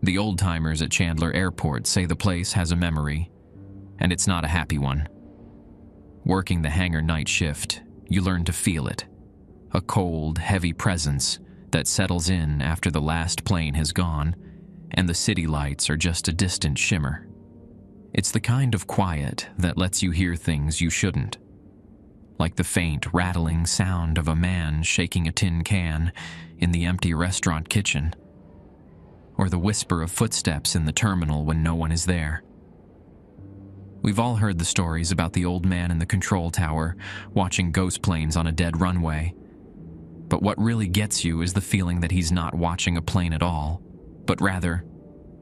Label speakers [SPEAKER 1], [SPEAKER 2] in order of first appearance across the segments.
[SPEAKER 1] The old-timers at Chandler Airport say the place has a memory, and it's not a happy one. Working the hangar night shift, you learn to feel it. A cold, heavy presence that settles in after the last plane has gone, and the city lights are just a distant shimmer. It's the kind of quiet that lets you hear things you shouldn't. Like the faint, rattling sound of a man shaking a tin can in the empty restaurant kitchen, or the whisper of footsteps in the terminal when no one is there. We've all heard the stories about the old man in the control tower watching ghost planes on a dead runway. But what really gets you is the feeling that he's not watching a plane at all, but rather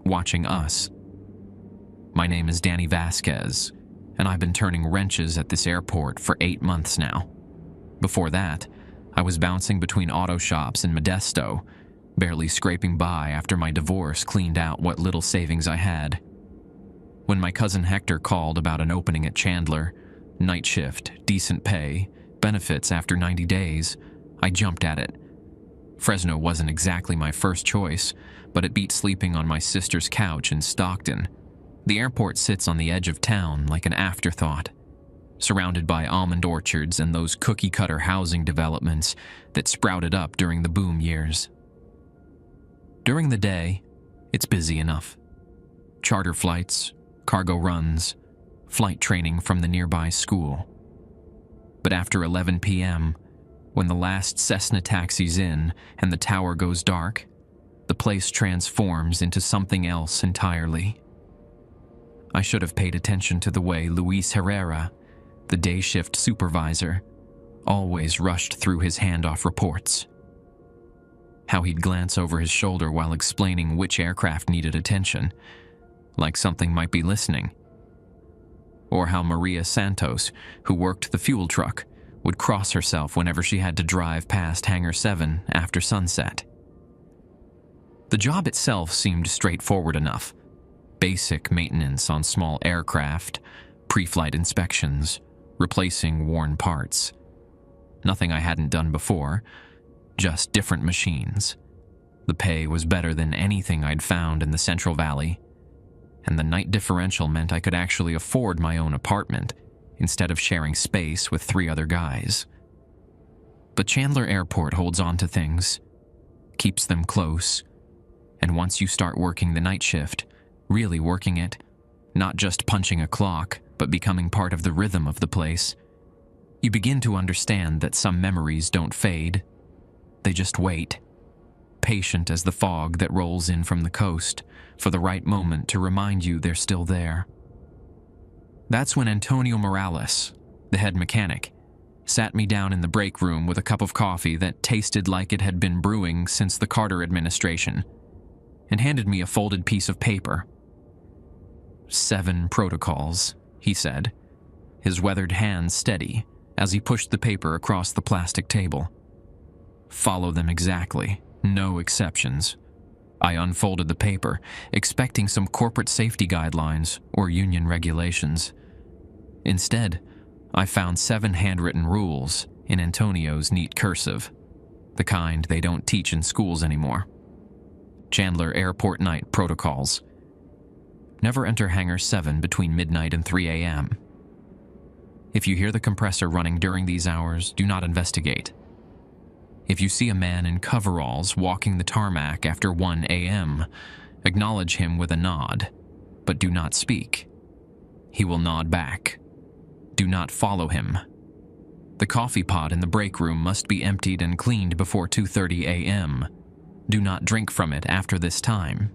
[SPEAKER 1] watching us. My name is Danny Vasquez, and I've been turning wrenches at this airport for 8 months now. Before that, I was bouncing between auto shops in Modesto, barely scraping by after my divorce cleaned out what little savings I had. When my cousin Hector called about an opening at Chandler, night shift, decent pay, benefits after 90 days, I jumped at it. Fresno wasn't exactly my first choice, but it beat sleeping on my sister's couch in Stockton. The airport sits on the edge of town like an afterthought, surrounded by almond orchards and those cookie-cutter housing developments that sprouted up during the boom years. During the day, it's busy enough. Charter flights, cargo runs, flight training from the nearby school. But after 11 p.m., when the last Cessna taxis in and the tower goes dark, the place transforms into something else entirely. I should have paid attention to the way Luis Herrera, the day shift supervisor, always rushed through his handoff reports. How he'd glance over his shoulder while explaining which aircraft needed attention, like something might be listening. Or how Maria Santos, who worked the fuel truck, would cross herself whenever she had to drive past Hangar 7 after sunset. The job itself seemed straightforward enough. Basic maintenance on small aircraft, pre-flight inspections, replacing worn parts. Nothing I hadn't done before, just different machines. The pay was better than anything I'd found in the Central Valley, and the night differential meant I could actually afford my own apartment instead of sharing space with 3 other guys. But Chandler Airport holds on to things, keeps them close, and once you start working the night shift, really working it, not just punching a clock, but becoming part of the rhythm of the place, you begin to understand that some memories don't fade. They just wait, patient as the fog that rolls in from the coast, for the right moment to remind you they're still there. That's when Antonio Morales, the head mechanic, sat me down in the break room with a cup of coffee that tasted like it had been brewing since the Carter administration, and handed me a folded piece of paper. 7 protocols, he said, his weathered hands steady as he pushed the paper across the plastic table. Follow them exactly, no exceptions. I unfolded the paper, expecting some corporate safety guidelines or union regulations. Instead, I found 7 handwritten rules in Antonio's neat cursive, the kind they don't teach in schools anymore. Chandler Airport Night Protocols. Never enter Hangar 7 between midnight and 3 a.m. If you hear the compressor running during these hours, do not investigate. If you see a man in coveralls walking the tarmac after 1 a.m., acknowledge him with a nod, but do not speak. He will nod back. Do not follow him. The coffee pot in the break room must be emptied and cleaned before 2:30 a.m. Do not drink from it after this time.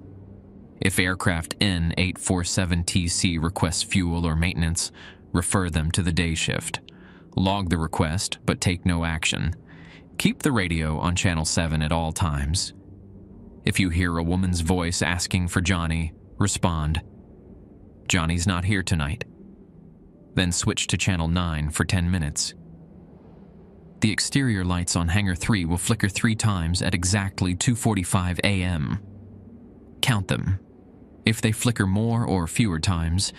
[SPEAKER 1] If aircraft N847TC requests fuel or maintenance, refer them to the day shift. Log the request, but take no action. Keep the radio on Channel 7 at all times. If you hear a woman's voice asking for Johnny, respond, "Johnny's not here tonight." Then switch to Channel 9 for 10 minutes. The exterior lights on Hangar 3 will flicker 3 times at exactly 2:45 a.m. Count them. If they flicker more or fewer times,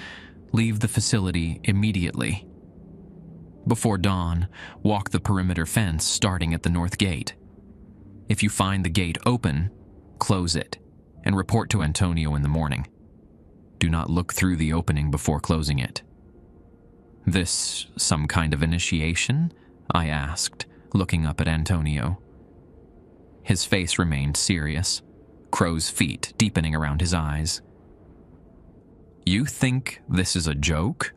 [SPEAKER 1] leave the facility immediately. Before dawn, walk the perimeter fence starting at the north gate. If you find the gate open, close it and report to Antonio in the morning. Do not look through the opening before closing it." "This some kind of initiation?" I asked, looking up at Antonio. His face remained serious, crow's feet deepening around his eyes. "You think this is a joke?"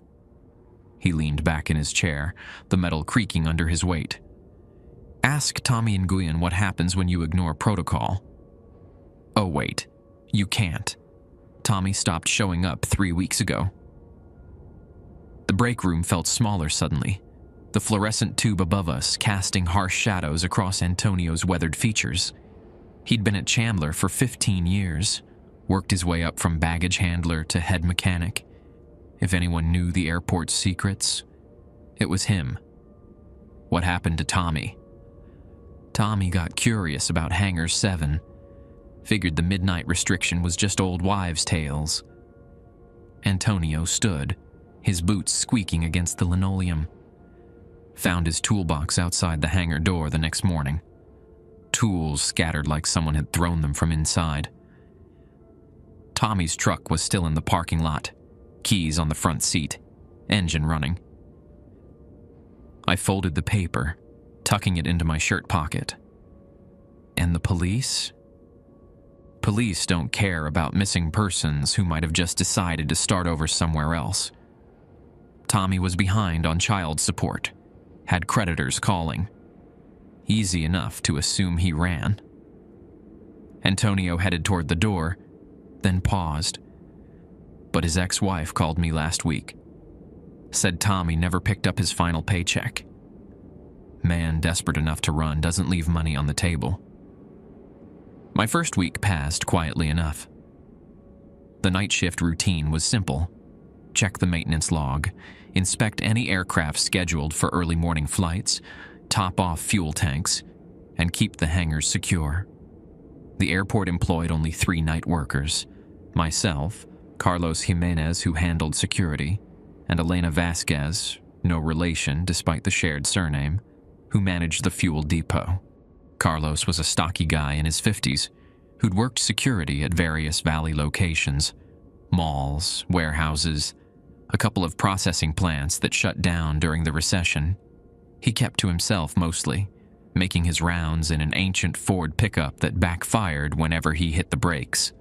[SPEAKER 1] He leaned back in his chair, the metal creaking under his weight. "Ask Tommy Nguyen what happens when you ignore protocol." "Oh wait, you can't. Tommy stopped showing up 3 weeks ago." The break room felt smaller suddenly, the fluorescent tube above us casting harsh shadows across Antonio's weathered features. He'd been at Chandler for 15 years, worked his way up from baggage handler to head mechanic. If anyone knew the airport's secrets, it was him. What happened to Tommy? Tommy got curious about Hangar 7, figured the midnight restriction was just old wives' tales. Antonio stood, his boots squeaking against the linoleum. Found his toolbox outside the hangar door the next morning. Tools scattered like someone had thrown them from inside. Tommy's truck was still in the parking lot, keys on the front seat, engine running. I folded the paper, tucking it into my shirt pocket. And the police? Police don't care about missing persons who might have just decided to start over somewhere else. Tommy was behind on child support, had creditors calling. Easy enough to assume he ran. Antonio headed toward the door, then paused. But his ex-wife called me last week. Said Tommy never picked up his final paycheck. Man desperate enough to run doesn't leave money on the table. My first week passed quietly enough. The night shift routine was simple. Check the maintenance log, inspect any aircraft scheduled for early morning flights, top off fuel tanks, and keep the hangars secure. The airport employed only 3 night workers: myself, Carlos Jimenez, who handled security, and Elena Vasquez, no relation despite the shared surname, who managed the fuel depot. Carlos was a stocky guy in his 50s who'd worked security at various valley locations, malls, warehouses, a couple of processing plants that shut down during the recession. He kept to himself mostly, making his rounds in an ancient Ford pickup that backfired whenever he hit the brakes.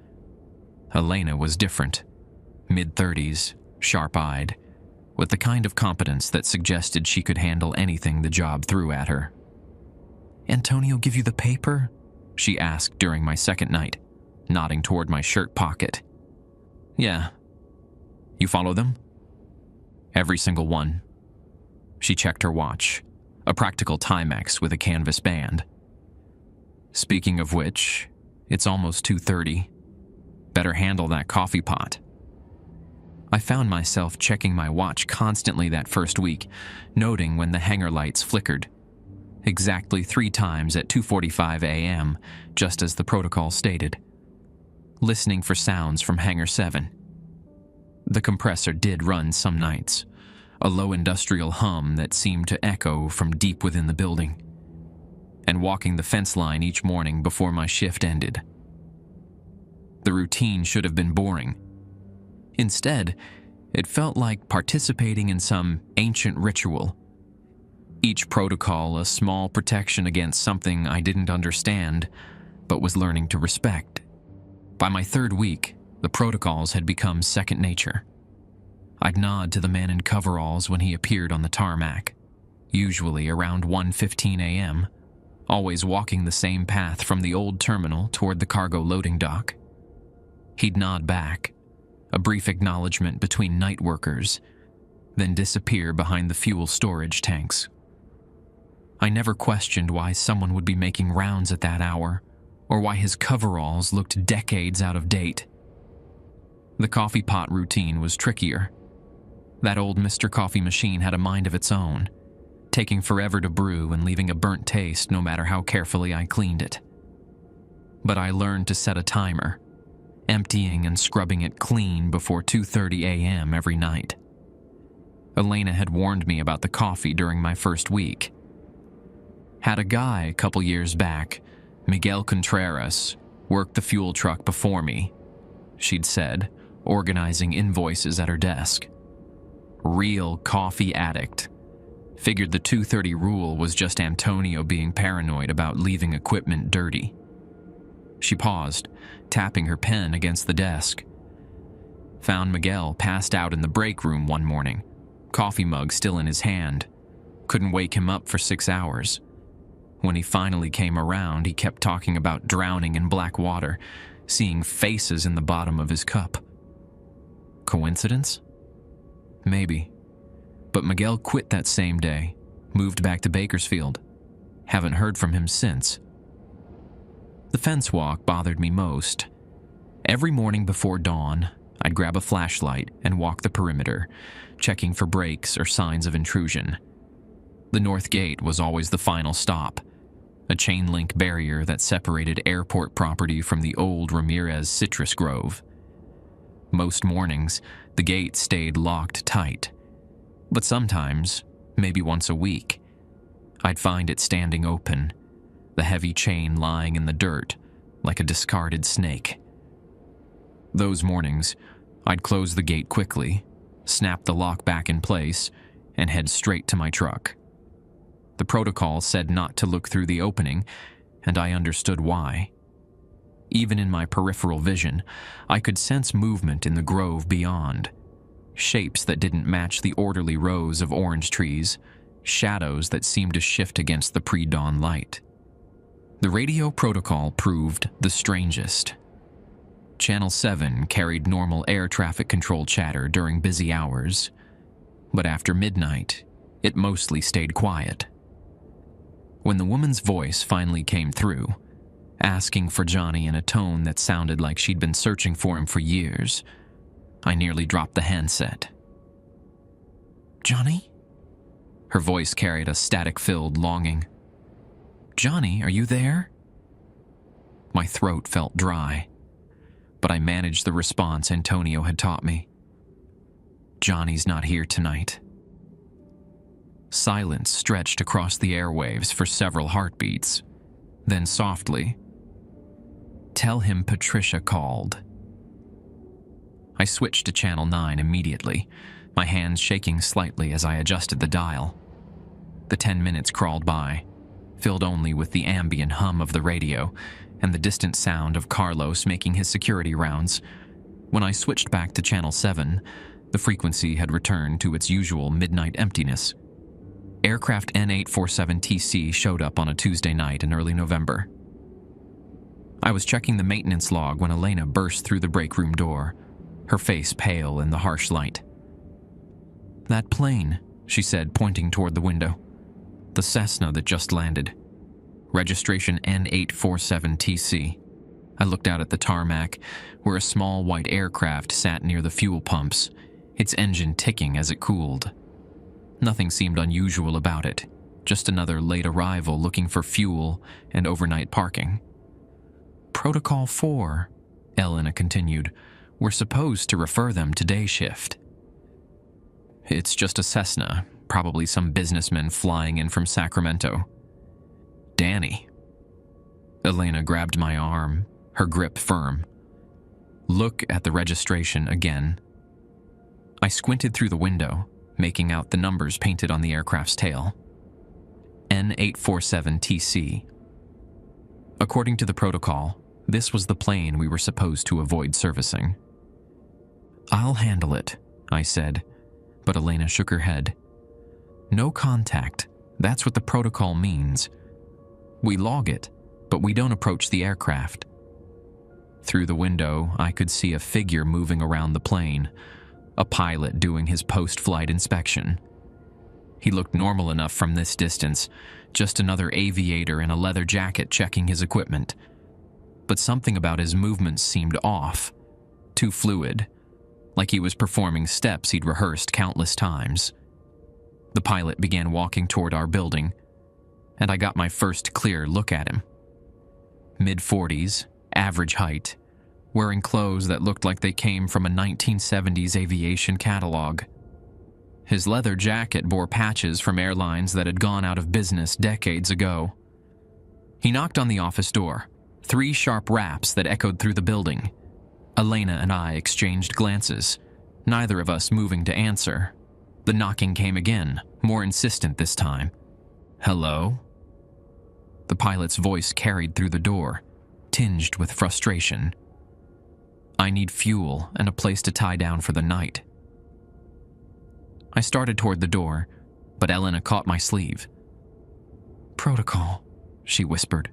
[SPEAKER 1] Elena was different. Mid-30s, sharp-eyed, with the kind of competence that suggested she could handle anything the job threw at her. "Antonio give you the paper?" she asked during my second night, nodding toward my shirt pocket. "Yeah. You follow them?" "Every single one." She checked her watch, a practical Timex with a canvas band. "Speaking of which, it's almost 2:30. Better handle that coffee pot." I found myself checking my watch constantly that first week, noting when the hangar lights flickered. Exactly 3 times at 2:45 a.m., just as the protocol stated. Listening for sounds from Hangar 7. The compressor did run some nights, a low industrial hum that seemed to echo from deep within the building, and walking the fence line each morning before my shift ended. The routine should have been boring. Instead, it felt like participating in some ancient ritual. Each protocol a small protection against something I didn't understand, but was learning to respect. By my 3rd week, the protocols had become second nature. I'd nod to the man in coveralls when he appeared on the tarmac, usually around 1:15 a.m., always walking the same path from the old terminal toward the cargo loading dock. He'd nod back, a brief acknowledgement between night workers, then disappear behind the fuel storage tanks. I never questioned why someone would be making rounds at that hour, or why his coveralls looked decades out of date. The coffee pot routine was trickier. That old Mr. Coffee machine had a mind of its own, taking forever to brew and leaving a burnt taste no matter how carefully I cleaned it. But I learned to set a timer, emptying and scrubbing it clean before 2:30 a.m. every night. Elena had warned me about the coffee during my first week. Had a guy a couple years back, Miguel Contreras, "Work the fuel truck before me," she'd said, organizing invoices at her desk. Real coffee addict. Figured the 2:30 rule was just Antonio being paranoid about leaving equipment dirty. She paused, tapping her pen against the desk. Found Miguel passed out in the break room one morning, coffee mug still in his hand. Couldn't wake him up for 6 hours. When he finally came around, he kept talking about drowning in black water, seeing faces in the bottom of his cup. Coincidence? Maybe. But Miguel quit that same day, moved back to Bakersfield. Haven't heard from him since. The fence walk bothered me most. Every morning before dawn, I'd grab a flashlight and walk the perimeter, checking for breaks or signs of intrusion. The north gate was always the final stop, a chain-link barrier that separated airport property from the old Ramirez citrus grove. Most mornings, the gate stayed locked tight. But sometimes, maybe once a week, I'd find it standing open, the heavy chain lying in the dirt like a discarded snake. Those mornings, I'd close the gate quickly, snap the lock back in place, and head straight to my truck. The protocol said not to look through the opening, and I understood why. Even in my peripheral vision, I could sense movement in the grove beyond. Shapes that didn't match the orderly rows of orange trees, shadows that seemed to shift against the pre-dawn light. The radio protocol proved the strangest. Channel 7 carried normal air traffic control chatter during busy hours, but after midnight, it mostly stayed quiet. When the woman's voice finally came through, asking for Johnny in a tone that sounded like she'd been searching for him for years, I nearly dropped the handset. "Johnny?" Her voice carried a static-filled longing. "Johnny, are you there?" My throat felt dry, but I managed the response Antonio had taught me. "Johnny's not here tonight." Silence stretched across the airwaves for several heartbeats. Then softly, "Tell him Patricia called." I switched to Channel 9 immediately, my hands shaking slightly as I adjusted the dial. The 10 minutes crawled by, filled only with the ambient hum of the radio and the distant sound of Carlos making his security rounds. When I switched back to Channel 7, the frequency had returned to its usual midnight emptiness. Aircraft N847TC showed up on a Tuesday night in early November. I was checking the maintenance log when Elena burst through the break room door, her face pale in the harsh light. "That plane," she said, pointing toward the window. "The Cessna that just landed. Registration N847TC. I looked out at the tarmac, where a small white aircraft sat near the fuel pumps, its engine ticking as it cooled. Nothing seemed unusual about it, just another late arrival looking for fuel and overnight parking. "Protocol 4, Elena continued. "We're supposed to refer them to day shift." "It's just a Cessna, probably some businessman flying in from Sacramento." "Danny." Elena grabbed my arm, her grip firm. "Look at the registration again." I squinted through the window, making out the numbers painted on the aircraft's tail. N847TC. According to the protocol, this was the plane we were supposed to avoid servicing. "I'll handle it," I said, but Elena shook her head. "No contact. That's what the protocol means. We log it, but we don't approach the aircraft." Through the window, I could see a figure moving around the plane, a pilot doing his post-flight inspection. He looked normal enough from this distance, just another aviator in a leather jacket checking his equipment. But something about his movements seemed off, too fluid, like he was performing steps he'd rehearsed countless times. The pilot began walking toward our building, and I got my first clear look at him. Mid-40s, average height, wearing clothes that looked like they came from a 1970s aviation catalog. His leather jacket bore patches from airlines that had gone out of business decades ago. He knocked on the office door, 3 sharp raps that echoed through the building. Elena and I exchanged glances, neither of us moving to answer. The knocking came again, more insistent this time. "Hello?" The pilot's voice carried through the door, tinged with frustration. "I need fuel and a place to tie down for the night." I started toward the door, but Elena caught my sleeve. "Protocol," she whispered.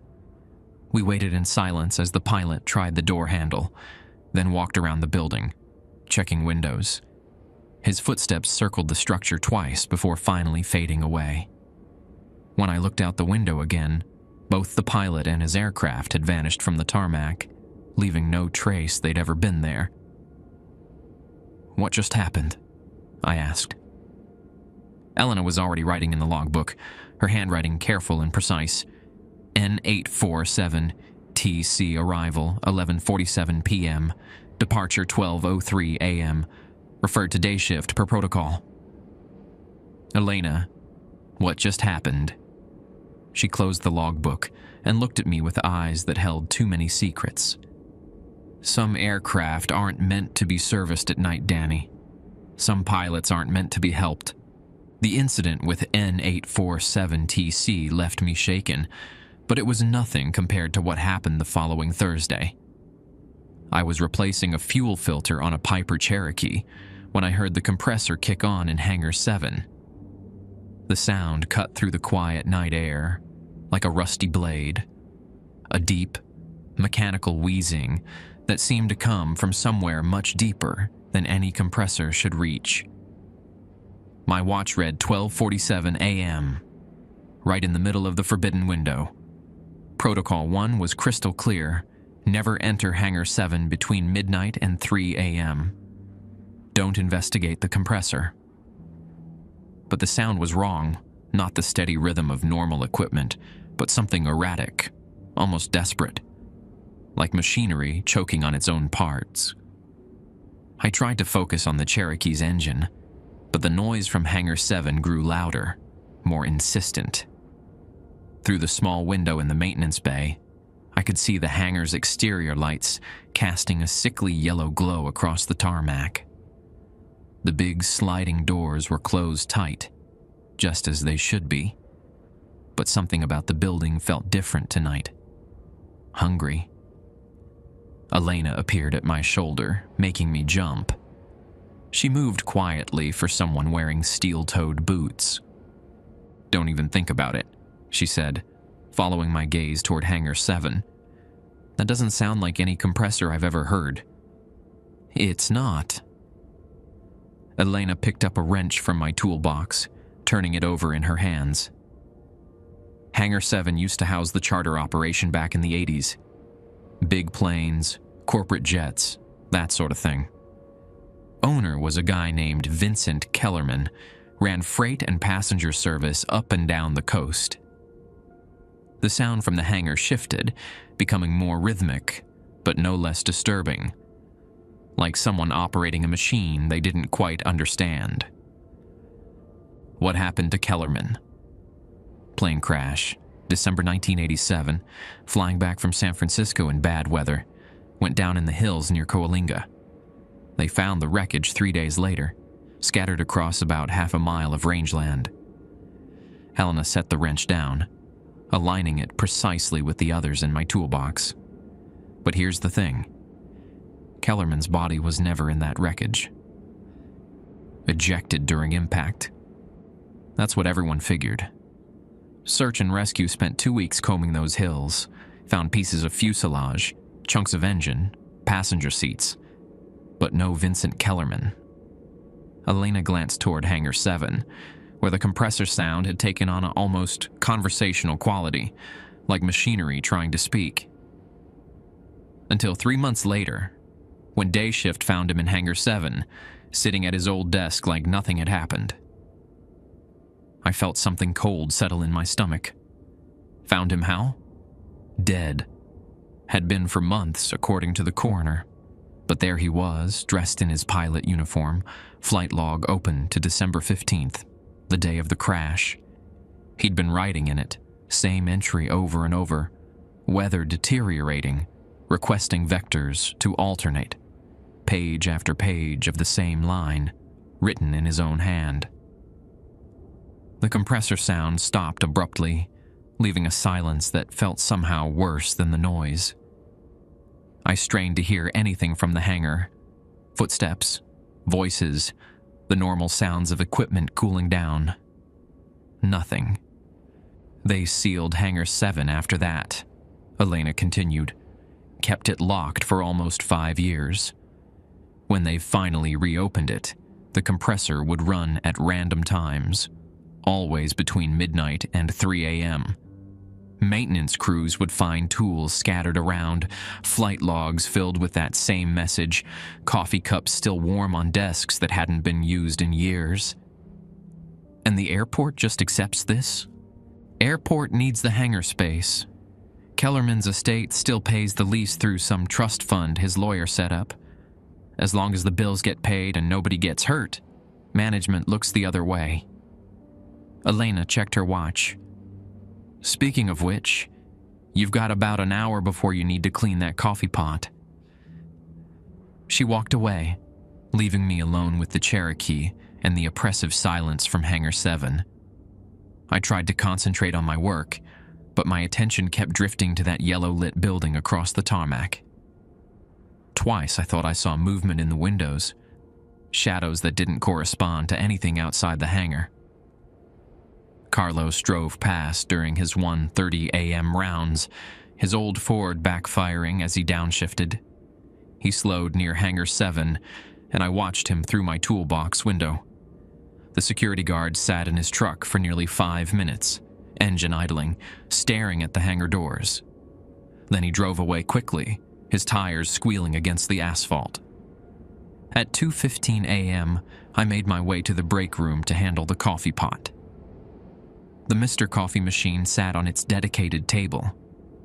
[SPEAKER 1] We waited in silence as the pilot tried the door handle, then walked around the building, checking windows. His footsteps circled the structure twice before finally fading away. When I looked out the window again, both the pilot and his aircraft had vanished from the tarmac, leaving no trace they'd ever been there. "What just happened?" I asked. Elena was already writing in the logbook, her handwriting careful and precise. "N847 TC arrival 11:47 p.m. Departure 12:03 a.m. Referred to day shift per protocol." "Elena, what just happened?" She closed the logbook and looked at me with eyes that held too many secrets. "Some aircraft aren't meant to be serviced at night, Danny. Some pilots aren't meant to be helped. The incident with N847TC left me shaken, but it was nothing compared to what happened the following Thursday. I was replacing a fuel filter on a Piper Cherokee when I heard the compressor kick on in Hangar 7. The sound cut through the quiet night air like a rusty blade, a deep, mechanical wheezing that seemed to come from somewhere much deeper than any compressor should reach. My watch read 12:47 a.m., right in the middle of the forbidden window. Protocol 1 was crystal clear: never enter Hangar 7 between midnight and 3 a.m. Don't investigate the compressor. But the sound was wrong, not the steady rhythm of normal equipment, but something erratic, almost desperate, like machinery choking on its own parts. I tried to focus on the Cherokee's engine, but the noise from Hangar 7 grew louder, more insistent. Through the small window in the maintenance bay, I could see the hangar's exterior lights casting a sickly yellow glow across the tarmac. The big sliding doors were closed tight, just as they should be. But something about the building felt different tonight. Hungry. Elena appeared at my shoulder, making me jump. She moved quietly for someone wearing steel-toed boots. "Don't even think about it," she said, following my gaze toward Hangar 7. "That doesn't sound like any compressor I've ever heard." "It's not." Elena picked up a wrench from my toolbox, turning it over in her hands. Hangar 7 used to house the charter operation back in the 80s. Big planes, corporate jets, that sort of thing. Owner was a guy named Vincent Kellerman, ran freight and passenger service up and down the coast. The sound from the hangar shifted, becoming more rhythmic, but no less disturbing, like someone operating a machine they didn't quite understand. "What happened to Kellerman?" "Plane crash, December 1987, flying back from San Francisco in bad weather, went down in the hills near Coalinga. They found the wreckage 3 days later, scattered across about half a mile of rangeland." Helena set the wrench down, aligning it precisely with the others in my toolbox. "But here's the thing. Kellerman's body was never in that wreckage. Ejected during impact. That's what everyone figured. Search and rescue spent 2 weeks combing those hills, found pieces of fuselage, chunks of engine, passenger seats, but no Vincent Kellerman." Elena glanced toward Hangar 7, where the compressor sound had taken on an almost conversational quality, like machinery trying to speak. Until 3 months later, when day shift found him in Hangar 7, sitting at his old desk like nothing had happened. I felt something cold settle in my stomach. Found him how? Dead. Had been for months, according to the coroner. But there he was, dressed in his pilot uniform, flight log open to December 15th, the day of the crash. He'd been writing in it, same entry over and over. weather deteriorating, requesting vectors to alternate. Page after page of the same line, written in his own hand. The compressor sound stopped abruptly, leaving a silence that felt somehow worse than the noise. I strained to hear anything from the hangar. Footsteps, voices, the normal sounds of equipment cooling down. Nothing. They sealed Hangar 7 after that, Elena continued. Kept it locked for almost 5 years. When they finally reopened it, the compressor would run at random times, always between midnight and 3 a.m. Maintenance crews would find tools scattered around, flight logs filled with that same message, coffee cups still warm on desks that hadn't been used in years. And the airport just accepts this? Airport needs the hangar space. Kellerman's estate still pays the lease through some trust fund his lawyer set up. As long as the bills get paid and nobody gets hurt, management looks the other way. Elena checked her watch. Speaking of which, you've got about an hour before you need to clean that coffee pot. She walked away, leaving me alone with the Cherokee and the oppressive silence from Hangar 7. I tried to concentrate on my work, but my attention kept drifting to that yellow-lit building across the tarmac. Twice I thought I saw movement in the windows, shadows that didn't correspond to anything outside the hangar. Carlos drove past during his 1:30 a.m. rounds, his old Ford backfiring as he downshifted. He slowed near Hangar 7, and I watched him through my toolbox window. The security guard sat in his truck for nearly 5 minutes, engine idling, staring at the hangar doors. Then he drove away quickly, his tires squealing against the asphalt. At 2:15 a.m., I made my way to the break room to handle the coffee pot. The Mr. Coffee machine sat on its dedicated table,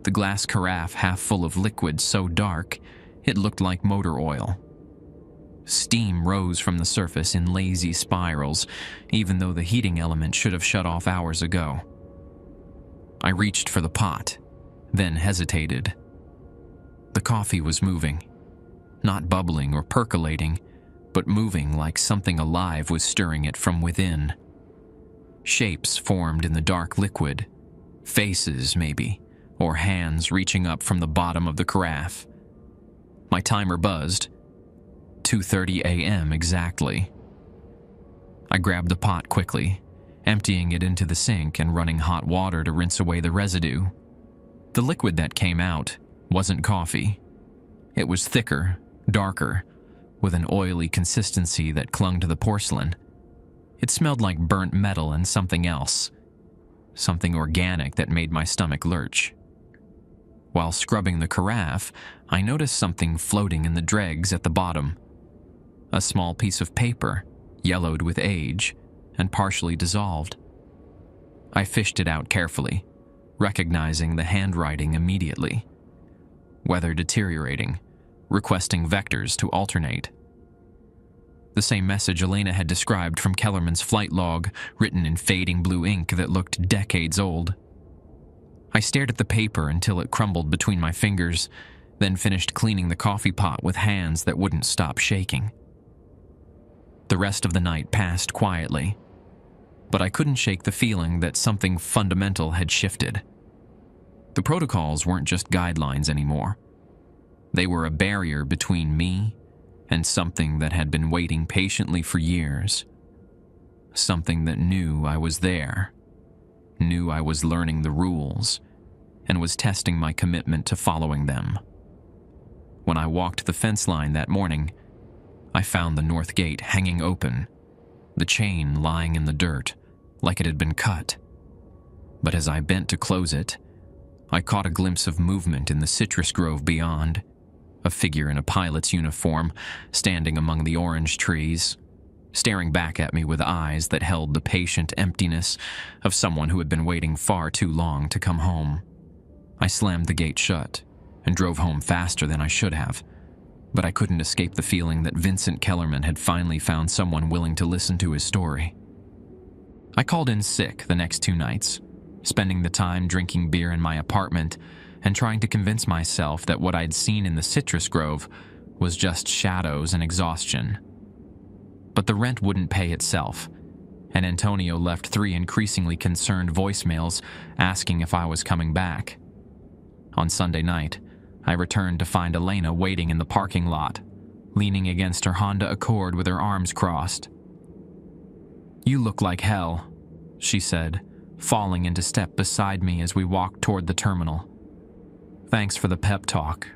[SPEAKER 1] the glass carafe half full of liquid so dark it looked like motor oil. Steam rose from the surface in lazy spirals, even though the heating element should have shut off hours ago. I reached for the pot, then hesitated. The coffee was moving, not bubbling or percolating, but moving like something alive was stirring it from within. Shapes formed in the dark liquid, faces maybe, or hands reaching up from the bottom of the carafe. My timer buzzed. 2:30 a.m. exactly. I grabbed the pot quickly, emptying it into the sink and running hot water to rinse away the residue. The liquid that came out wasn't coffee. It was thicker, darker, with an oily consistency that clung to the porcelain. It smelled like burnt metal and something else, something organic that made my stomach lurch. While scrubbing the carafe, I noticed something floating in the dregs at the bottom. A small piece of paper, yellowed with age and partially dissolved. I fished it out carefully, recognizing the handwriting immediately. Weather deteriorating, requesting vectors to alternate. The same message Elena had described from Kellerman's flight log, written in fading blue ink that looked decades old. I stared at the paper until it crumbled between my fingers, then finished cleaning the coffee pot with hands that wouldn't stop shaking. The rest of the night passed quietly, but I couldn't shake the feeling that something fundamental had shifted. The protocols weren't just guidelines anymore. They were a barrier between me and something that had been waiting patiently for years. Something that knew I was there, knew I was learning the rules, and was testing my commitment to following them. When I walked the fence line that morning, I found the north gate hanging open, the chain lying in the dirt, like it had been cut. But as I bent to close it, I caught a glimpse of movement in the citrus grove beyond, a figure in a pilot's uniform standing among the orange trees, staring back at me with eyes that held the patient emptiness of someone who had been waiting far too long to come home. I slammed the gate shut and drove home faster than I should have, but I couldn't escape the feeling that Vincent Kellerman had finally found someone willing to listen to his story. I called in sick the next 2 nights, spending the time drinking beer in my apartment and trying to convince myself that what I'd seen in the citrus grove was just shadows and exhaustion. But the rent wouldn't pay itself, and Antonio left 3 increasingly concerned voicemails asking if I was coming back. On Sunday night, I returned to find Elena waiting in the parking lot, leaning against her Honda Accord with her arms crossed. "You look like hell," she said, falling into step beside me as we walked toward the terminal. "Thanks for the pep talk."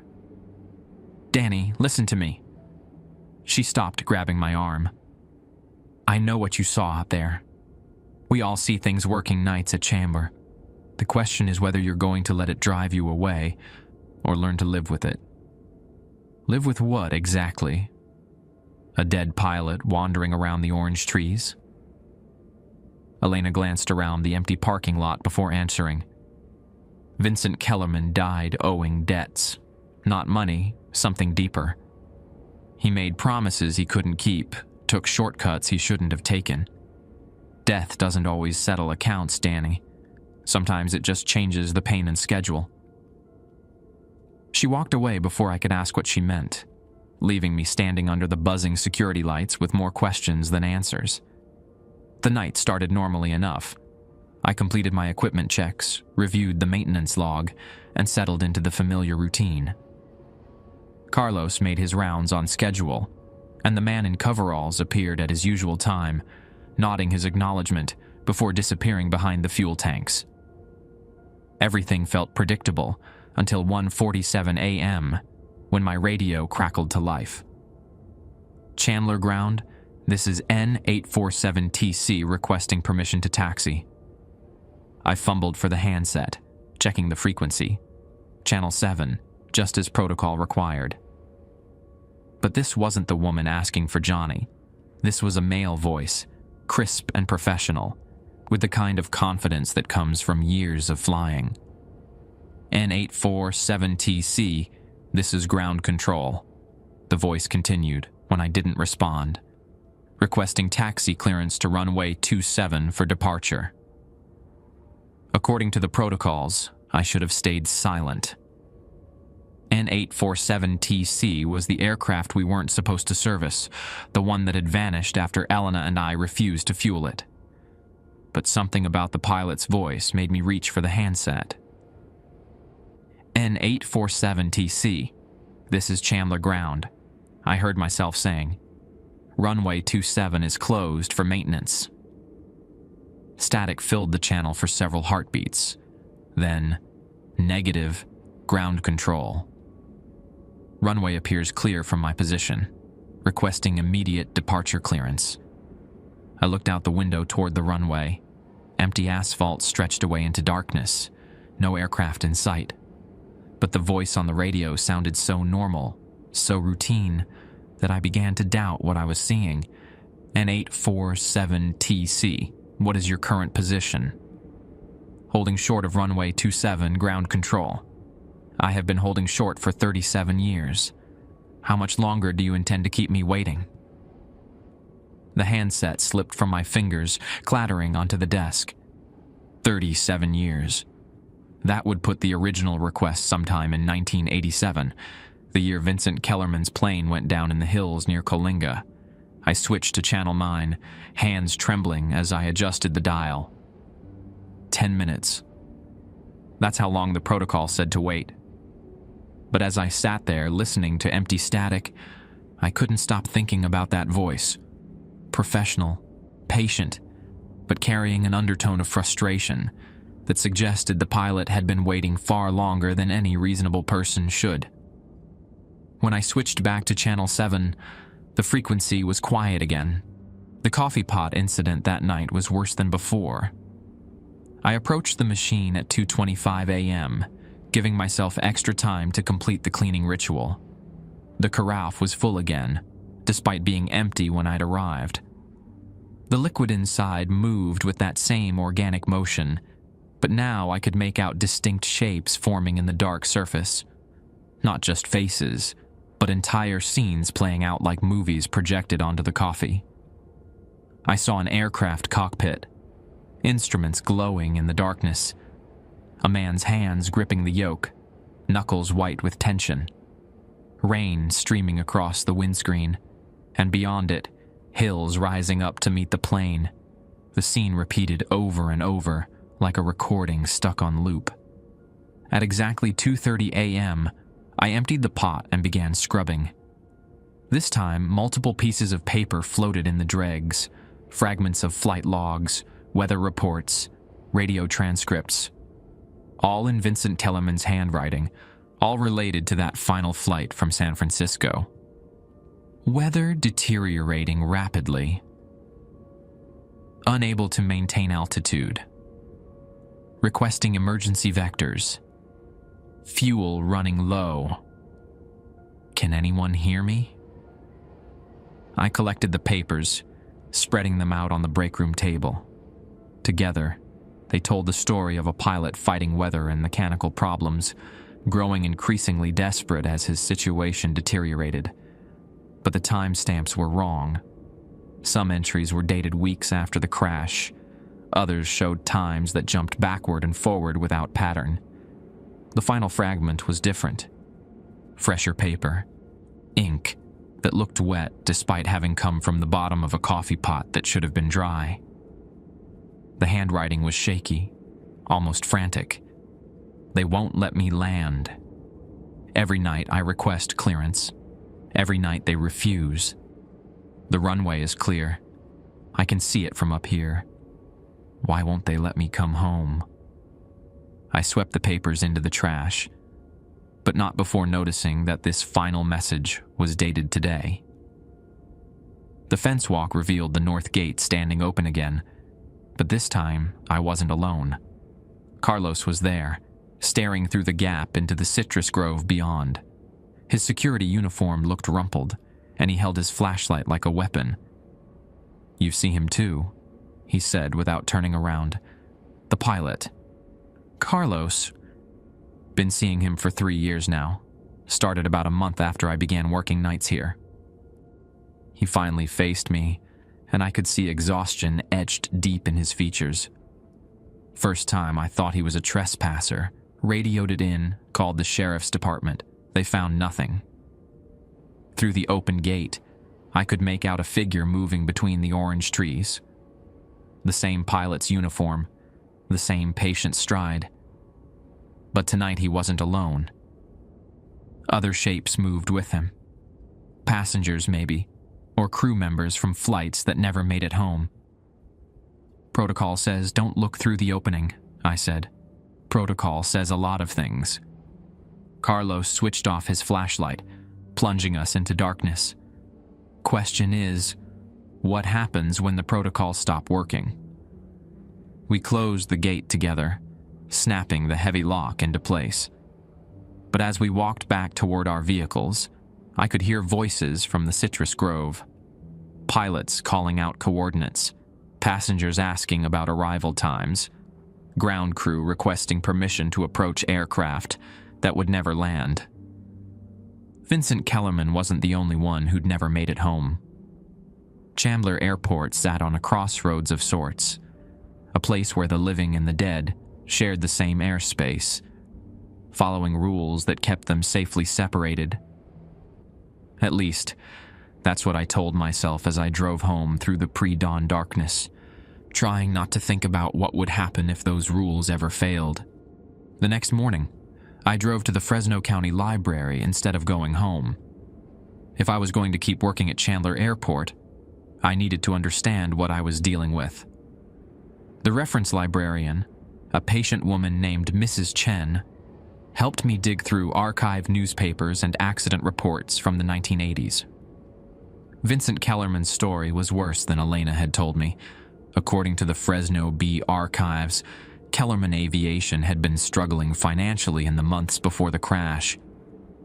[SPEAKER 1] "Danny, listen to me." She stopped, grabbing my arm. "I know what you saw out there. We all see things working nights at Chandler. The question is whether you're going to let it drive you away or learn to live with it." "Live with what, exactly? A dead pilot wandering around the orange trees?" Elena glanced around the empty parking lot before answering. "Vincent Kellerman died owing debts. Not money, something deeper. He made promises he couldn't keep, took shortcuts he shouldn't have taken. Death doesn't always settle accounts, Danny. Sometimes it just changes the payment schedule." She walked away before I could ask what she meant, leaving me standing under the buzzing security lights with more questions than answers. The night started normally enough. I completed my equipment checks, reviewed the maintenance log, and settled into the familiar routine. Carlos made his rounds on schedule, and the man in coveralls appeared at his usual time, nodding his acknowledgement before disappearing behind the fuel tanks. Everything felt predictable until 1:47 a.m., when my radio crackled to life. "Chandler Ground, this is N847TC requesting permission to taxi." I fumbled for the handset, checking the frequency. Channel 7, just as protocol required. But this wasn't the woman asking for Johnny. This was a male voice, crisp and professional, with the kind of confidence that comes from years of flying. "N847TC, this is ground control," the voice continued when I didn't respond. "Requesting taxi clearance to runway 27 for departure." According to the protocols, I should have stayed silent. N847TC was the aircraft we weren't supposed to service, the one that had vanished after Elena and I refused to fuel it. But something about the pilot's voice made me reach for the handset. "N847TC, this is Chandler Ground," I heard myself saying. "Runway 27 is closed for maintenance." Static filled the channel for several heartbeats. Then, negative, ground control. "Runway appears clear from my position, requesting immediate departure clearance." I looked out the window toward the runway. Empty asphalt stretched away into darkness, no aircraft in sight. But the voice on the radio sounded so normal, so routine, that I began to doubt what I was seeing. "N847TC, what is your current position?" "Holding short of runway 27, ground control. I have been holding short for 37 years. How much longer do you intend to keep me waiting?" The handset slipped from my fingers, clattering onto the desk. 37 years. That would put the original request sometime in 1987, the year Vincent Kellerman's plane went down in the hills near Coalinga. I switched to Channel 9, hands trembling as I adjusted the dial. 10 minutes. That's how long the protocol said to wait. But as I sat there listening to empty static, I couldn't stop thinking about that voice. Professional, patient, but carrying an undertone of frustration that suggested the pilot had been waiting far longer than any reasonable person should. When I switched back to Channel 7, the frequency was quiet again. The coffee pot incident that night was worse than before. I approached the machine at 2:25 a.m., giving myself extra time to complete the cleaning ritual. The carafe was full again, despite being empty when I'd arrived. The liquid inside moved with that same organic motion, but now I could make out distinct shapes forming in the dark surface. Not just faces, but entire scenes playing out like movies projected onto the coffee. I saw an aircraft cockpit, instruments glowing in the darkness, a man's hands gripping the yoke, knuckles white with tension. Rain streaming across the windscreen, and beyond it, hills rising up to meet the plane. The scene repeated over and over, like a recording stuck on loop. At exactly 2:30 a.m., I emptied the pot and began scrubbing. This time, multiple pieces of paper floated in the dregs, fragments of flight logs, weather reports, radio transcripts, all in Vincent Kellerman's handwriting, all related to that final flight from San Francisco. Weather deteriorating rapidly. Unable to maintain altitude. Requesting emergency vectors. Fuel running low. Can anyone hear me? I collected the papers, spreading them out on the break room table. Together, they told the story of a pilot fighting weather and mechanical problems, growing increasingly desperate as his situation deteriorated. But the timestamps were wrong. Some entries were dated weeks after the crash. Others showed times that jumped backward and forward without pattern. The final fragment was different. Fresher paper. Ink that looked wet despite having come from the bottom of a coffee pot that should have been dry. The handwriting was shaky, almost frantic. They won't let me land. Every night I request clearance. Every night they refuse. The runway is clear. I can see it from up here. Why won't they let me come home? I swept the papers into the trash, but not before noticing that this final message was dated today. The fence walk revealed the north gate standing open again, but this time I wasn't alone. Carlos was there, staring through the gap into the citrus grove beyond. His security uniform looked rumpled, and he held his flashlight like a weapon. "You see him too," he said without turning around. "The pilot." "Carlos." Been seeing him for 3 years now. Started about a month after I began working nights here. He finally faced me, and I could see exhaustion etched deep in his features. First time I thought he was a trespasser. Radioed it in, called the sheriff's department. They found nothing. Through the open gate, I could make out a figure moving between the orange trees. The same pilot's uniform, the same patient stride. But tonight he wasn't alone. Other shapes moved with him. Passengers, maybe, or crew members from flights that never made it home. "Protocol says don't look through the opening," I said. "Protocol says a lot of things." Carlos switched off his flashlight, plunging us into darkness. Question is, what happens when the protocols stop working? We closed the gate together, snapping the heavy lock into place. But as we walked back toward our vehicles, I could hear voices from the citrus grove. Pilots calling out coordinates, passengers asking about arrival times, ground crew requesting permission to approach aircraft that would never land. Vincent Kellerman wasn't the only one who'd never made it home. Chandler Airport sat on a crossroads of sorts, a place where the living and the dead shared the same airspace, following rules that kept them safely separated. At least, that's what I told myself as I drove home through the pre-dawn darkness, trying not to think about what would happen if those rules ever failed. The next morning, I drove to the Fresno County Library instead of going home. If I was going to keep working at Chandler Airport, I needed to understand what I was dealing with. The reference librarian, a patient woman named Mrs. Chen, helped me dig through archived newspapers and accident reports from the 1980s. Vincent Kellerman's story was worse than Elena had told me. According to the Fresno Bee archives, Kellerman Aviation had been struggling financially in the months before the crash.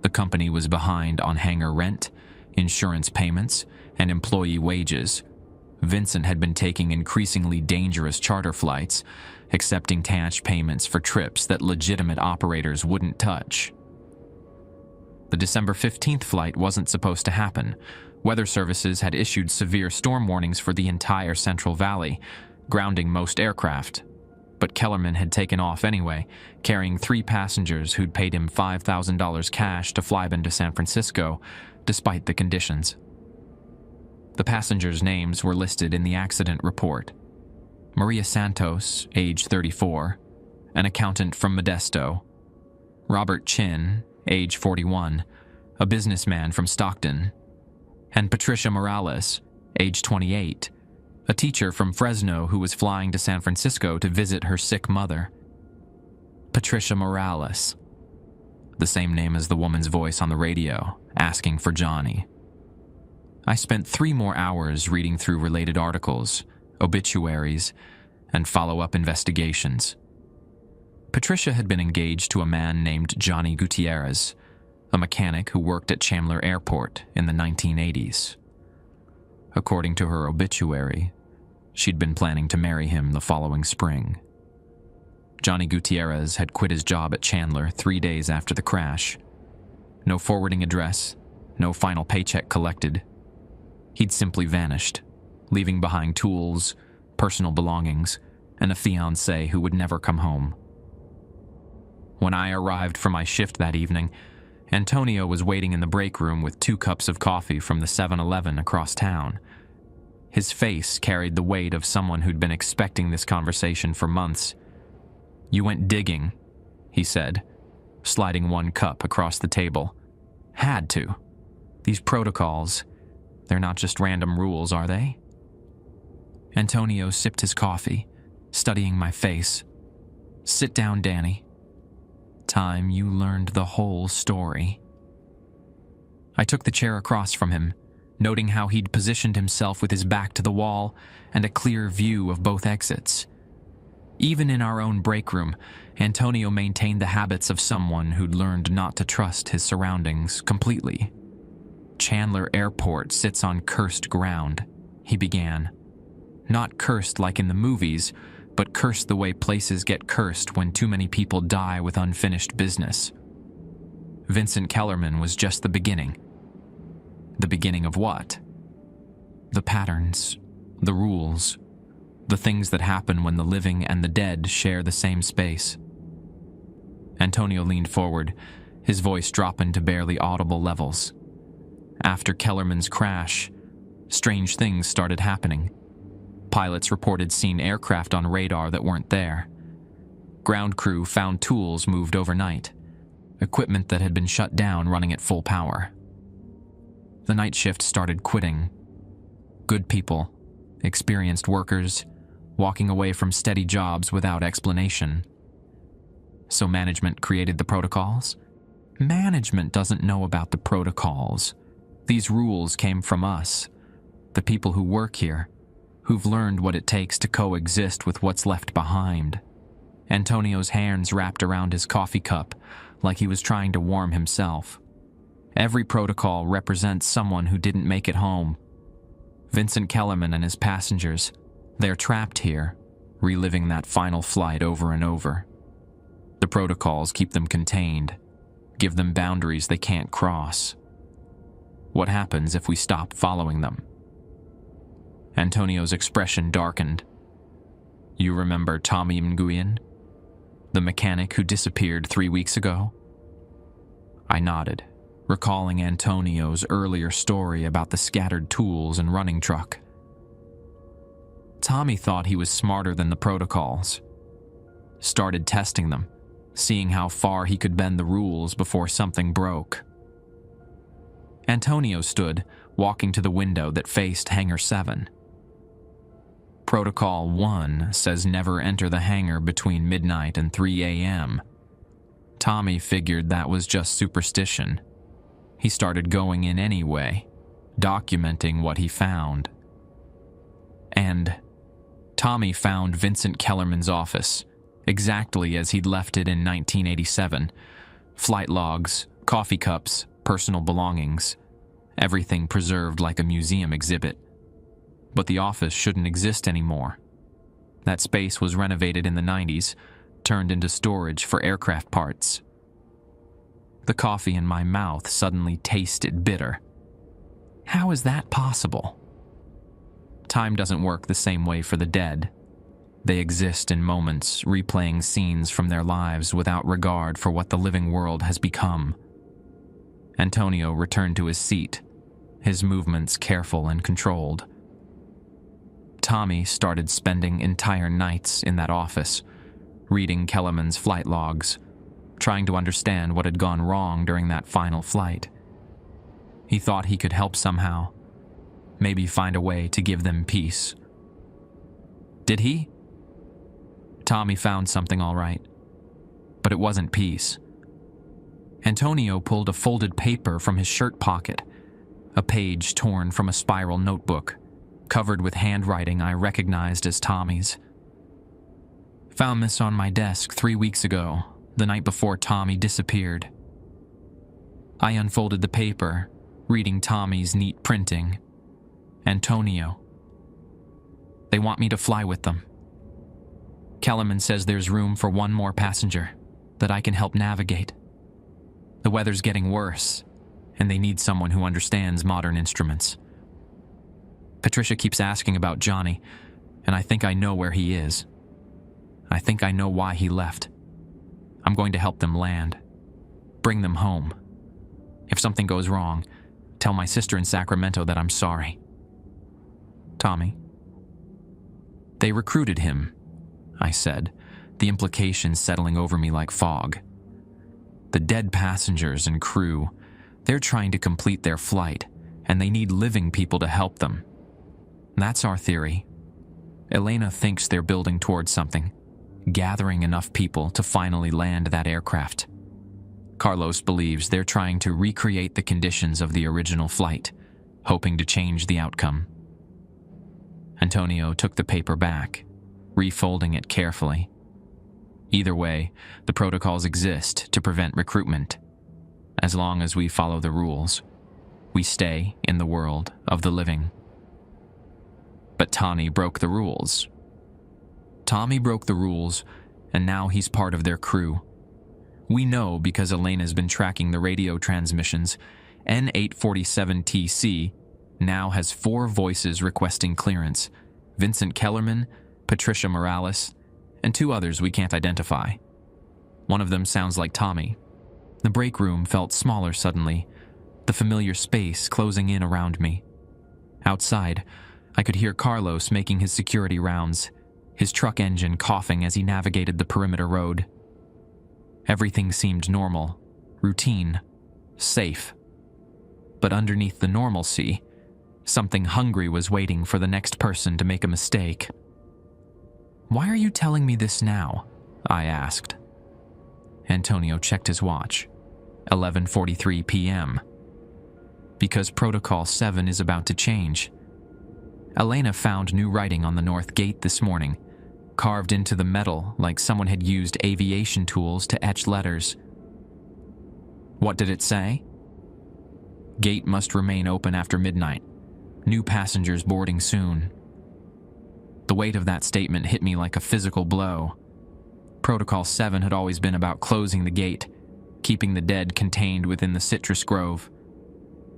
[SPEAKER 1] The company was behind on hangar rent, insurance payments, and employee wages. Vincent had been taking increasingly dangerous charter flights, accepting cash payments for trips that legitimate operators wouldn't touch. The December 15th flight wasn't supposed to happen. Weather services had issued severe storm warnings for the entire Central Valley, grounding most aircraft. but Kellerman had taken off anyway, carrying 3 passengers who'd paid him $5,000 cash to fly them to San Francisco, despite the conditions. The passengers' names were listed in the accident report. Maria Santos, age 34, an accountant from Modesto. Robert Chin, age 41, a businessman from Stockton. And Patricia Morales, age 28, a teacher from Fresno who was flying to San Francisco to visit her sick mother. Patricia Morales, the same name as the woman's voice on the radio, asking for Johnny. I spent 3 more hours reading through related articles, obituaries, and follow-up investigations. Patricia had been engaged to a man named Johnny Gutierrez, a mechanic who worked at Chandler Airport in the 1980s. According to her obituary, she'd been planning to marry him the following spring. Johnny Gutierrez had quit his job at Chandler 3 days after the crash. No forwarding address, no final paycheck collected. He'd simply vanished, leaving behind tools, personal belongings, and a fiancée who would never come home. When I arrived for my shift that evening, Antonio was waiting in the break room with 2 cups of coffee from the 7-Eleven across town. His face carried the weight of someone who'd been expecting this conversation for months. "You went digging," he said, sliding 1 cup across the table. "Had to. These protocols, they're not just random rules, are they?" Antonio sipped his coffee, studying my face. "Sit down, Danny. Time you learned the whole story." I took the chair across from him, noting how he'd positioned himself with his back to the wall and a clear view of both exits. Even in our own break room, Antonio maintained the habits of someone who'd learned not to trust his surroundings completely. "Chandler Airport sits on cursed ground," he began. "Not cursed like in the movies, but cursed the way places get cursed when too many people die with unfinished business. Vincent Kellerman was just the beginning." The beginning of what? The patterns, the rules, the things that happen when the living and the dead share the same space. Antonio leaned forward, his voice dropping to barely audible levels. After Kellerman's crash, strange things started happening. Pilots reported seeing aircraft on radar that weren't there. Ground crew found tools moved overnight, equipment that had been shut down running at full power. The night shift started quitting. Good people, experienced workers, walking away from steady jobs without explanation. So management created the protocols? Management doesn't know about the protocols. These rules came from us, the people who work here, who've learned what it takes to coexist with what's left behind. Antonio's hands wrapped around his coffee cup like he was trying to warm himself. Every protocol represents someone who didn't make it home. Vincent Kellerman and his passengers, they're trapped here, reliving that final flight over and over. The protocols keep them contained, give them boundaries they can't cross. What happens if we stop following them? Antonio's expression darkened. "You remember Tommy Nguyen, the mechanic who disappeared 3 weeks ago?" I nodded, recalling Antonio's earlier story about the scattered tools and running truck. Tommy thought he was smarter than the protocols. Started testing them, seeing how far he could bend the rules before something broke. Antonio stood, walking to the window that faced Hangar 7. Protocol 1 says never enter the hangar between midnight and 3 a.m. Tommy figured that was just superstition. He started going in anyway, documenting what he found. And Tommy found Vincent Kellerman's office, exactly as he'd left it in 1987. Flight logs, coffee cups, personal belongings, everything preserved like a museum exhibit. But the office shouldn't exist anymore. That space was renovated in the 90s, turned into storage for aircraft parts. The coffee in my mouth suddenly tasted bitter. How is that possible? Time doesn't work the same way for the dead. They exist in moments, replaying scenes from their lives without regard for what the living world has become. Antonio returned to his seat, his movements careful and controlled. Tommy started spending entire nights in that office, reading Kellerman's flight logs, trying to understand what had gone wrong during that final flight. He thought he could help somehow, maybe find a way to give them peace. Did he? Tommy found something all right, but it wasn't peace. Antonio pulled a folded paper from his shirt pocket, a page torn from a spiral notebook, covered with handwriting I recognized as Tommy's. Found this on my desk 3 weeks ago, the night before Tommy disappeared. I unfolded the paper, reading Tommy's neat printing. Antonio. They want me to fly with them. Kellerman says there's room for one more passenger, that I can help navigate. The weather's getting worse, and they need someone who understands modern instruments. Patricia keeps asking about Johnny, and I think I know where he is. I think I know why he left. I'm going to help them land, bring them home. If something goes wrong, tell my sister in Sacramento that I'm sorry. Tommy. They recruited him, I said, the implications settling over me like fog. The dead passengers and crew, they're trying to complete their flight, and they need living people to help them. That's our theory. Elena thinks they're building towards something, gathering enough people to finally land that aircraft. Carlos believes they're trying to recreate the conditions of the original flight, hoping to change the outcome. Antonio took the paper back, refolding it carefully. Either way, the protocols exist to prevent recruitment. As long as we follow the rules, we stay in the world of the living. But Tommy broke the rules. Tommy broke the rules, and now he's part of their crew. We know because Elena's been tracking the radio transmissions. N847TC now has 4 voices requesting clearance: Vincent Kellerman, Patricia Morales, and 2 others we can't identify. One of them sounds like Tommy. The break room felt smaller suddenly, the familiar space closing in around me. Outside, I could hear Carlos making his security rounds, his truck engine coughing as he navigated the perimeter road. Everything seemed normal, routine, safe. But underneath the normalcy, something hungry was waiting for the next person to make a mistake. "Why are you telling me this now?" I asked. Antonio checked his watch. 11:43 p.m. Because Protocol 7 is about to change. Elena found new writing on the north gate this morning, carved into the metal like someone had used aviation tools to etch letters. What did it say? Gate must remain open after midnight. New passengers boarding soon. The weight of that statement hit me like a physical blow. Protocol 7 had always been about closing the gate, keeping the dead contained within the citrus grove.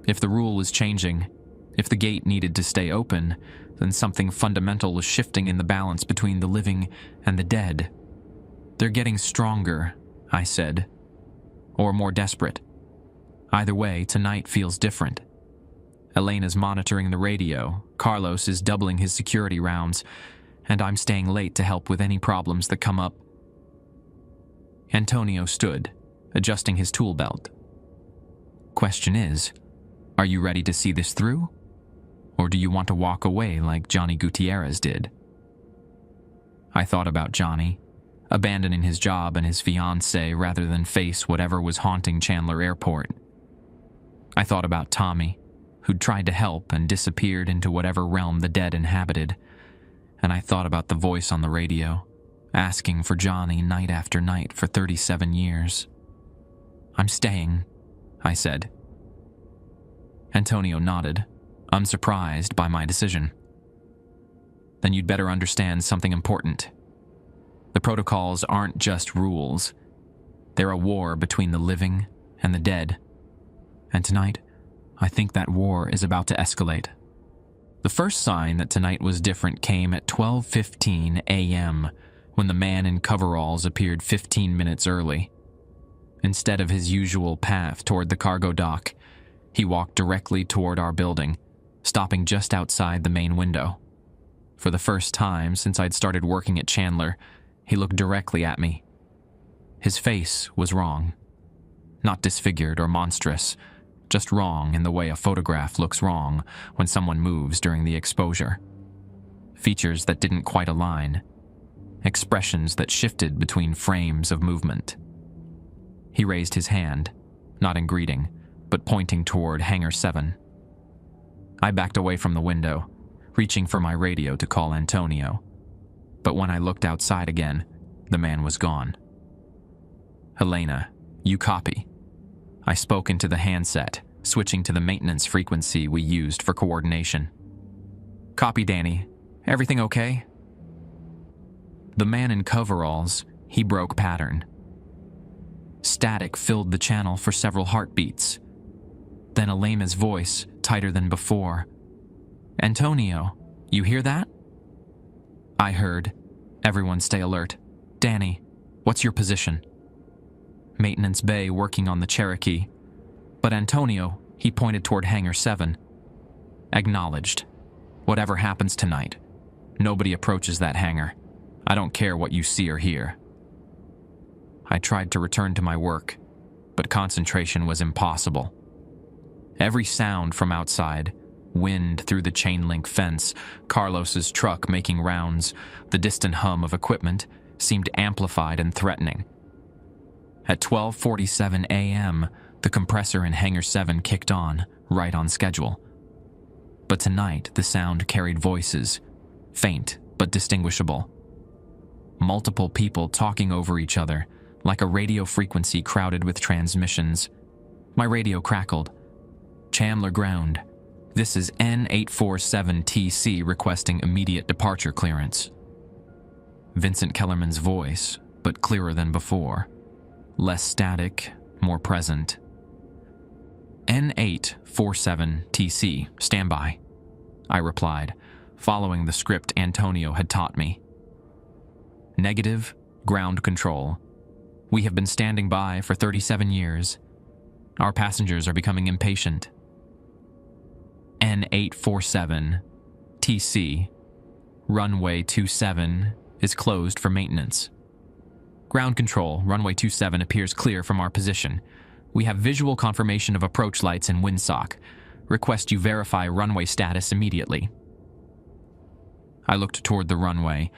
[SPEAKER 1] If the rule was changing, if the gate needed to stay open, then something fundamental was shifting in the balance between the living and the dead. They're getting stronger, I said. Or more desperate. Either way, tonight feels different. Elena's monitoring the radio, Carlos is doubling his security rounds, and I'm staying late to help with any problems that come up. Antonio stood, adjusting his tool belt. Question is, are you ready to see this through? Or do you want to walk away like Johnny Gutierrez did? I thought about Johnny, abandoning his job and his fiancée rather than face whatever was haunting Chandler Airport. I thought about Tommy, who'd tried to help and disappeared into whatever realm the dead inhabited. And I thought about the voice on the radio, asking for Johnny night after night for 37 years. I'm staying, I said. Antonio nodded, unsurprised by my decision. Then you'd better understand something important. The protocols aren't just rules. They're a war between the living and the dead. And tonight, I think that war is about to escalate. The first sign that tonight was different came at 12:15 a.m. when the man in coveralls appeared 15 minutes early. Instead of his usual path toward the cargo dock, he walked directly toward our building, stopping just outside the main window. For the first time since I'd started working at Chandler, he looked directly at me. His face was wrong. Not disfigured or monstrous, just wrong in the way a photograph looks wrong when someone moves during the exposure. Features that didn't quite align. Expressions that shifted between frames of movement. He raised his hand, not in greeting, but pointing toward Hangar 7. I backed away from the window, reaching for my radio to call Antonio. But when I looked outside again, the man was gone. "Elena, you copy." I spoke into the handset, switching to the maintenance frequency we used for coordination. "Copy, Danny. Everything okay?" The man in coveralls, he broke pattern. Static filled the channel for several heartbeats. Then Elena's voice, tighter than before. "Antonio, you hear that?" I heard. "Everyone stay alert. Danny, what's your position?" "Maintenance bay working on the Cherokee." But Antonio, he pointed toward Hangar 7. "Acknowledged. Whatever happens tonight, nobody approaches that hangar. I don't care what you see or hear." I tried to return to my work, but concentration was impossible. Every sound from outside, wind through the chain-link fence, Carlos's truck making rounds, the distant hum of equipment, seemed amplified and threatening. At 12:47 a.m., the compressor in Hangar 7 kicked on, right on schedule. But tonight, the sound carried voices, faint but distinguishable. Multiple people talking over each other, like a radio frequency crowded with transmissions. My radio crackled. "Chandler ground. This is N847TC requesting immediate departure clearance." Vincent Kellerman's voice, but clearer than before. Less static, more present. "N847TC, standby," I replied, following the script Antonio had taught me. "Negative, ground control. We have been standing by for 37 years. Our passengers are becoming impatient. N847TC, runway 27 is closed for maintenance. Ground control, runway 27 appears clear from our position. We have visual confirmation of approach lights and windsock. Request you verify runway status immediately." I looked toward the runway,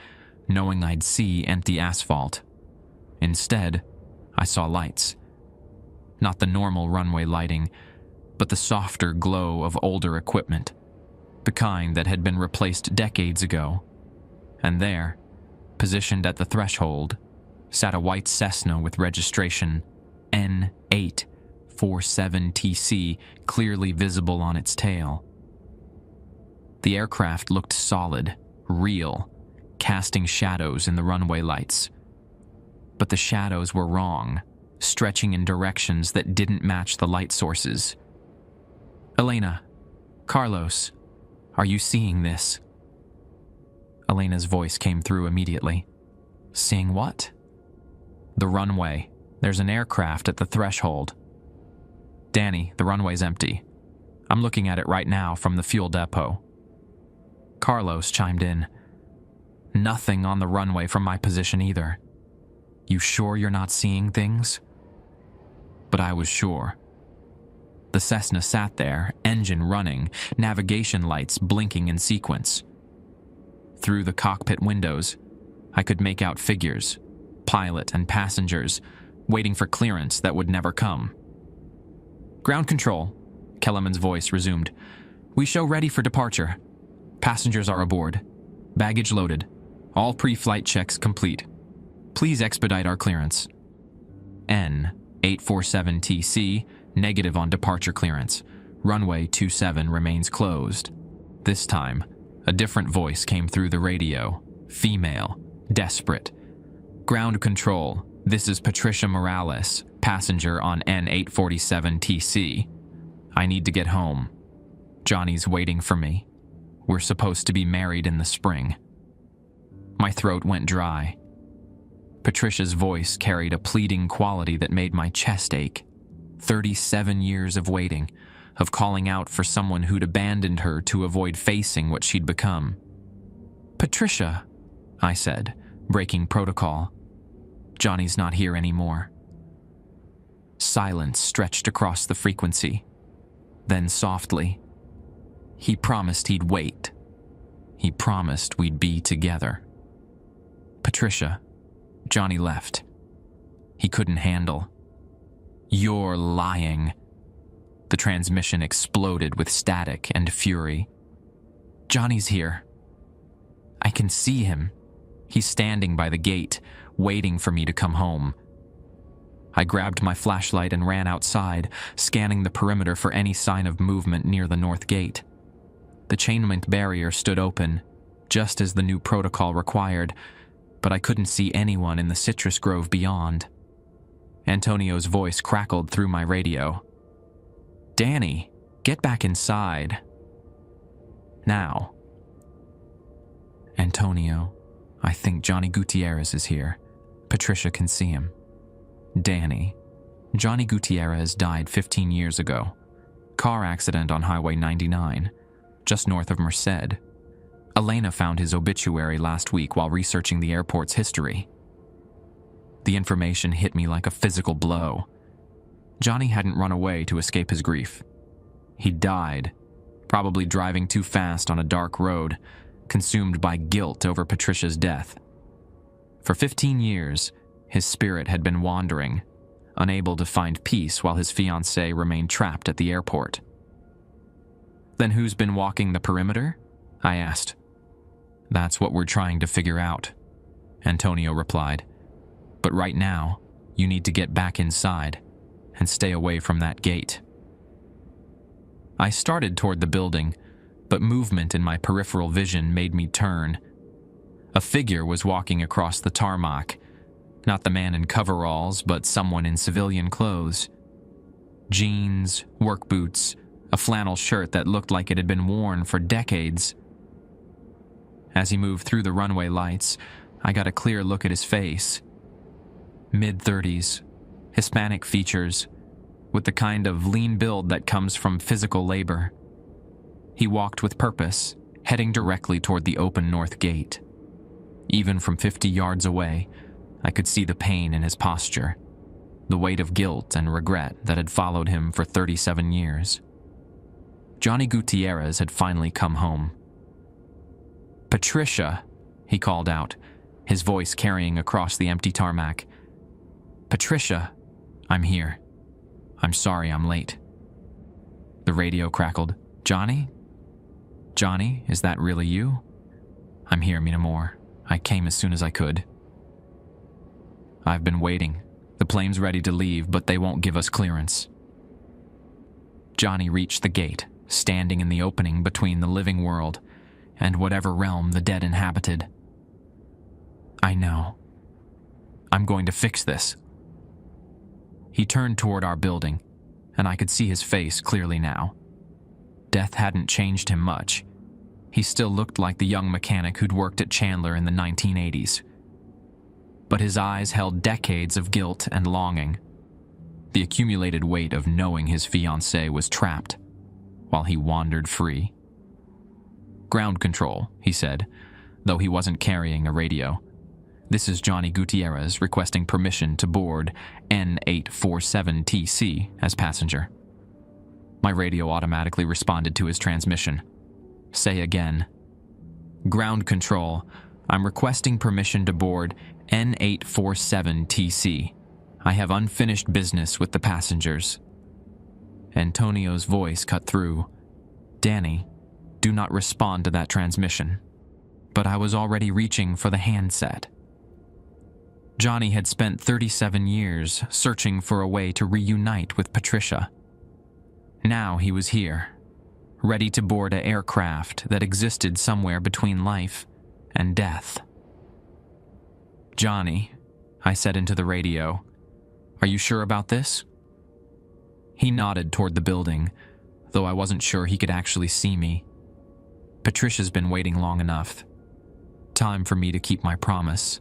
[SPEAKER 1] knowing I'd see empty asphalt. Instead, I saw lights. Not the normal runway lighting, but the softer glow of older equipment, the kind that had been replaced decades ago. And there, positioned at the threshold, sat a white Cessna with registration N847TC clearly visible on its tail. The aircraft looked solid, real, casting shadows in the runway lights. But the shadows were wrong, stretching in directions that didn't match the light sources. "Elena, Carlos, are you seeing this?" Elena's voice came through immediately. "Seeing what?" "The runway. There's an aircraft at the threshold." "Danny, the runway's empty. I'm looking at it right now from the fuel depot." Carlos chimed in. "Nothing on the runway from my position either. You sure you're not seeing things?" But I was sure. The Cessna sat there, engine running, navigation lights blinking in sequence. Through the cockpit windows, I could make out figures, pilot and passengers, waiting for clearance that would never come. "Ground control," Kellerman's voice resumed. "We show ready for departure. Passengers are aboard. Baggage loaded. All pre-flight checks complete. Please expedite our clearance. N847TC, negative on departure clearance. Runway 27 remains closed." This time, a different voice came through the radio. Female, desperate. "Ground control, this is Patricia Morales, passenger on N847TC. I need to get home. Johnny's waiting for me. We're supposed to be married in the spring." My throat went dry. Patricia's voice carried a pleading quality that made my chest ache. 37 years of waiting, of calling out for someone who'd abandoned her to avoid facing what she'd become. "Patricia," I said, breaking protocol. "Johnny's not here anymore." Silence stretched across the frequency. Then softly, "He promised he'd wait. He promised we'd be together." "Patricia, Johnny left. He couldn't handle." "You're lying." The transmission exploded with static and fury. "Johnny's here. I can see him. He's standing by the gate, waiting for me to come home." I grabbed my flashlight and ran outside, scanning the perimeter for any sign of movement near the north gate. The chain-link barrier stood open, just as the new protocol required, but I couldn't see anyone in the citrus grove beyond. Antonio's voice crackled through my radio. "Danny, get back inside. Now." "Antonio, I think Johnny Gutierrez is here. Patricia can see him." "Danny, Johnny Gutierrez died 15 years ago. Car accident on Highway 99, just north of Merced. Elena found his obituary last week while researching the airport's history." The information hit me like a physical blow. Johnny hadn't run away to escape his grief. He died, probably driving too fast on a dark road, consumed by guilt over Patricia's death. For 15 years, his spirit had been wandering, unable to find peace while his fiancée remained trapped at the airport. "Then who's been walking the perimeter?" I asked. "That's what we're trying to figure out," Antonio replied. "But right now, you need to get back inside and stay away from that gate." I started toward the building, but movement in my peripheral vision made me turn. A figure was walking across the tarmac, not the man in coveralls, but someone in civilian clothes. Jeans, work boots, a flannel shirt that looked like it had been worn for decades. As he moved through the runway lights, I got a clear look at his face. Mid-30s, Hispanic features, with the kind of lean build that comes from physical labor. He walked with purpose, heading directly toward the open north gate. Even from 50 yards away, I could see the pain in his posture, the weight of guilt and regret that had followed him for 37 years. Johnny Gutierrez had finally come home. "Patricia," he called out, his voice carrying across the empty tarmac. "Patricia, I'm here. I'm sorry I'm late." The radio crackled. "Johnny? Johnny, is that really you? I'm here, Mina Moore. I came as soon as I could." "I've been waiting. The plane's ready to leave, but they won't give us clearance." Johnny reached the gate, standing in the opening between the living world and whatever realm the dead inhabited. "I know. I'm going to fix this." He turned toward our building, and I could see his face clearly now. Death hadn't changed him much. He still looked like the young mechanic who'd worked at Chandler in the 1980s. But his eyes held decades of guilt and longing, the accumulated weight of knowing his fiancée was trapped while he wandered free. "Ground control," he said, though he wasn't carrying a radio. "This is Johnny Gutierrez requesting permission to board N847TC as passenger." My radio automatically responded to his transmission. "Say again." "Ground control, I'm requesting permission to board N847TC. I have unfinished business with the passengers." Antonio's voice cut through. "Danny, do not respond to that transmission." But I was already reaching for the handset. Johnny had spent 37 years searching for a way to reunite with Patricia. Now he was here, ready to board an aircraft that existed somewhere between life and death. "Johnny," I said into the radio, "are you sure about this?" He nodded toward the building, though I wasn't sure he could actually see me. Patricia's been waiting long enough. Time for me to keep my promise.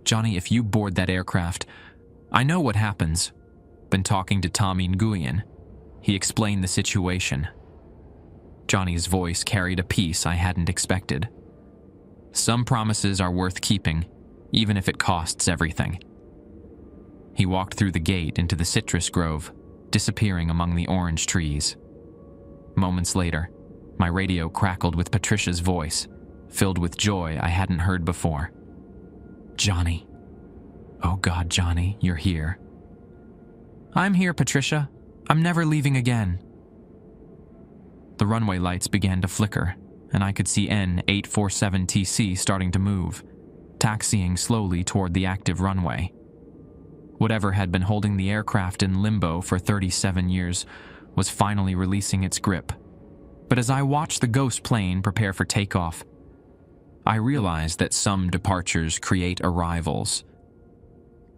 [SPEAKER 1] Johnny, if you board that aircraft, I know what happens. Been talking to Tommy Nguyen. He explained the situation. Johnny's voice carried a peace I hadn't expected. Some promises are worth keeping, even if it costs everything. He walked through the gate into the citrus grove, disappearing among the orange trees. Moments later, my radio crackled with Patricia's voice, filled with joy I hadn't heard before. Johnny. Oh God, Johnny, you're here. I'm here, Patricia. I'm never leaving again. The runway lights began to flicker, and I could see N847TC starting to move, taxiing slowly toward the active runway. Whatever had been holding the aircraft in limbo for 37 years was finally releasing its grip. But as I watched the ghost plane prepare for takeoff, I realized that some departures create arrivals,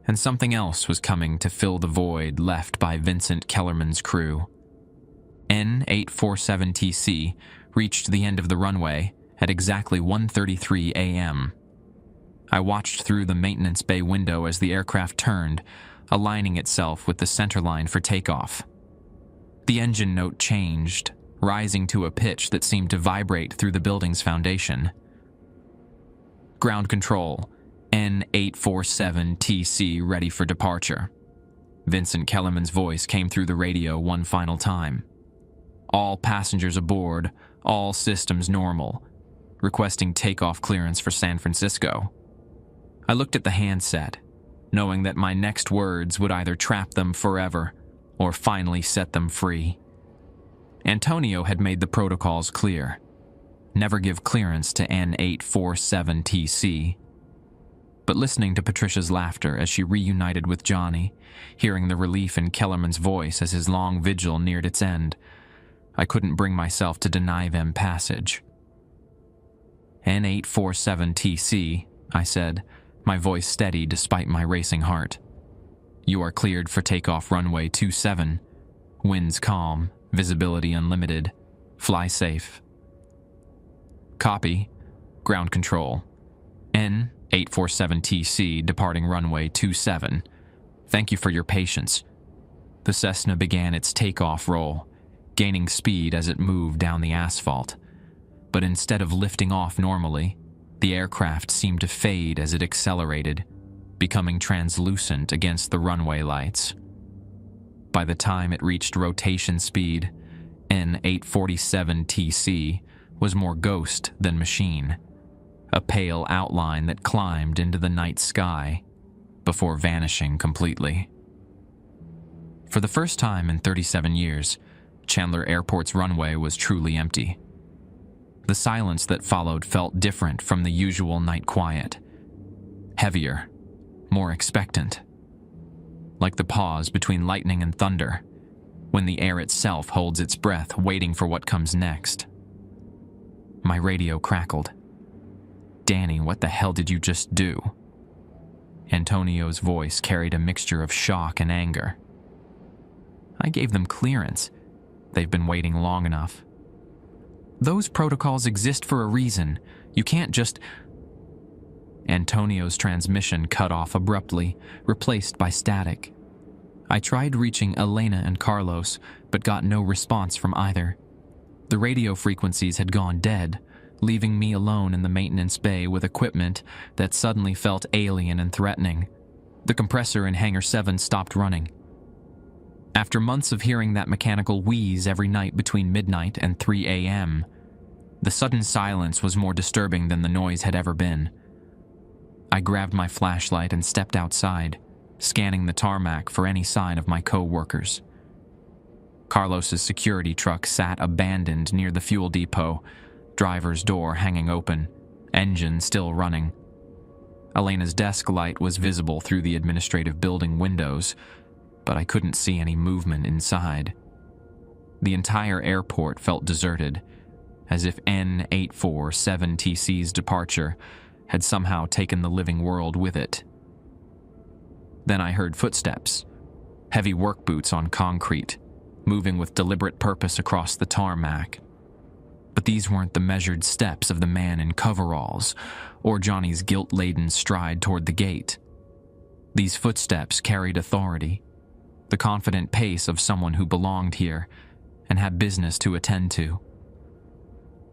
[SPEAKER 1] and something else was coming to fill the void left by Vincent Kellerman's crew. N847TC reached the end of the runway at exactly 1:33 a.m. I watched through the maintenance bay window as the aircraft turned, aligning itself with the centerline for takeoff. The engine note changed, rising to a pitch that seemed to vibrate through the building's foundation. Ground control, N847TC ready for departure. Vincent Kellerman's voice came through the radio one final time. All passengers aboard, all systems normal, requesting takeoff clearance for San Francisco. I looked at the handset, knowing that my next words would either trap them forever or finally set them free. Antonio had made the protocols clear. Never give clearance to N847TC. But listening to Patricia's laughter as she reunited with Johnny, hearing the relief in Kellerman's voice as his long vigil neared its end, I couldn't bring myself to deny them passage. N847TC, I said, my voice steady despite my racing heart. You are cleared for takeoff runway 27. Winds calm, visibility unlimited. Fly safe. Copy. Ground control. N847TC departing runway 27. Thank you for your patience. The Cessna began its takeoff roll, gaining speed as it moved down the asphalt. But instead of lifting off normally, the aircraft seemed to fade as it accelerated, becoming translucent against the runway lights. By the time it reached rotation speed, N847TC was more ghost than machine, a pale outline that climbed into the night sky before vanishing completely. For the first time in 37 years, Chandler Airport's runway was truly empty. The silence that followed felt different from the usual night quiet. Heavier, more expectant. Like the pause between lightning and thunder, when the air itself holds its breath waiting for what comes next. My radio crackled. Danny, what the hell did you just do? Antonio's voice carried a mixture of shock and anger. I gave them clearance. They've been waiting long enough. Those protocols exist for a reason. You can't just... Antonio's transmission cut off abruptly, replaced by static. I tried reaching Elena and Carlos, but got no response from either. The radio frequencies had gone dead, leaving me alone in the maintenance bay with equipment that suddenly felt alien and threatening. The compressor in Hangar 7 stopped running. After months of hearing that mechanical wheeze every night between midnight and 3 a.m., the sudden silence was more disturbing than the noise had ever been. I grabbed my flashlight and stepped outside, scanning the tarmac for any sign of my co-workers. Carlos's security truck sat abandoned near the fuel depot, driver's door hanging open, engine still running. Elena's desk light was visible through the administrative building windows, but I couldn't see any movement inside. The entire airport felt deserted, as if N847TC's departure had somehow taken the living world with it. Then I heard footsteps, heavy work boots on concrete, moving with deliberate purpose across the tarmac. But these weren't the measured steps of the man in coveralls or Johnny's guilt-laden stride toward the gate. These footsteps carried authority, the confident pace of someone who belonged here and had business to attend to.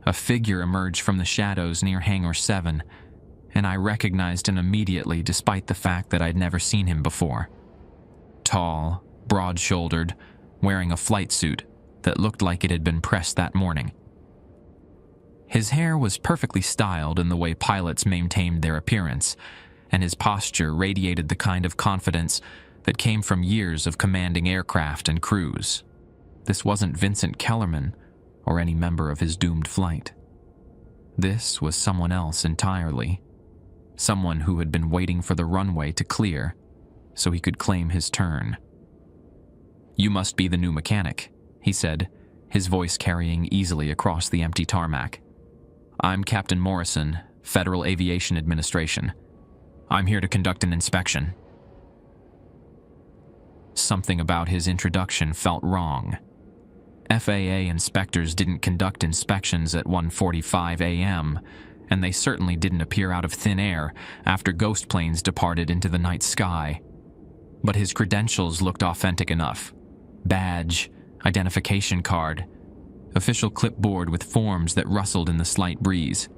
[SPEAKER 1] A figure emerged from the shadows near Hangar 7, and I recognized him immediately despite the fact that I'd never seen him before. Tall, broad-shouldered, wearing a flight suit that looked like it had been pressed that morning. His hair was perfectly styled in the way pilots maintained their appearance, and his posture radiated the kind of confidence that came from years of commanding aircraft and crews. This wasn't Vincent Kellerman or any member of his doomed flight. This was someone else entirely. Someone who had been waiting for the runway to clear so he could claim his turn. "You must be the new mechanic," he said, his voice carrying easily across the empty tarmac. "I'm Captain Morrison, Federal Aviation Administration. I'm here to conduct an inspection." Something about his introduction felt wrong. FAA inspectors didn't conduct inspections at 1:45 a.m., and they certainly didn't appear out of thin air after ghost planes departed into the night sky. But his credentials looked authentic enough. Badge, identification card, official clipboard with forms that rustled in the slight breeze.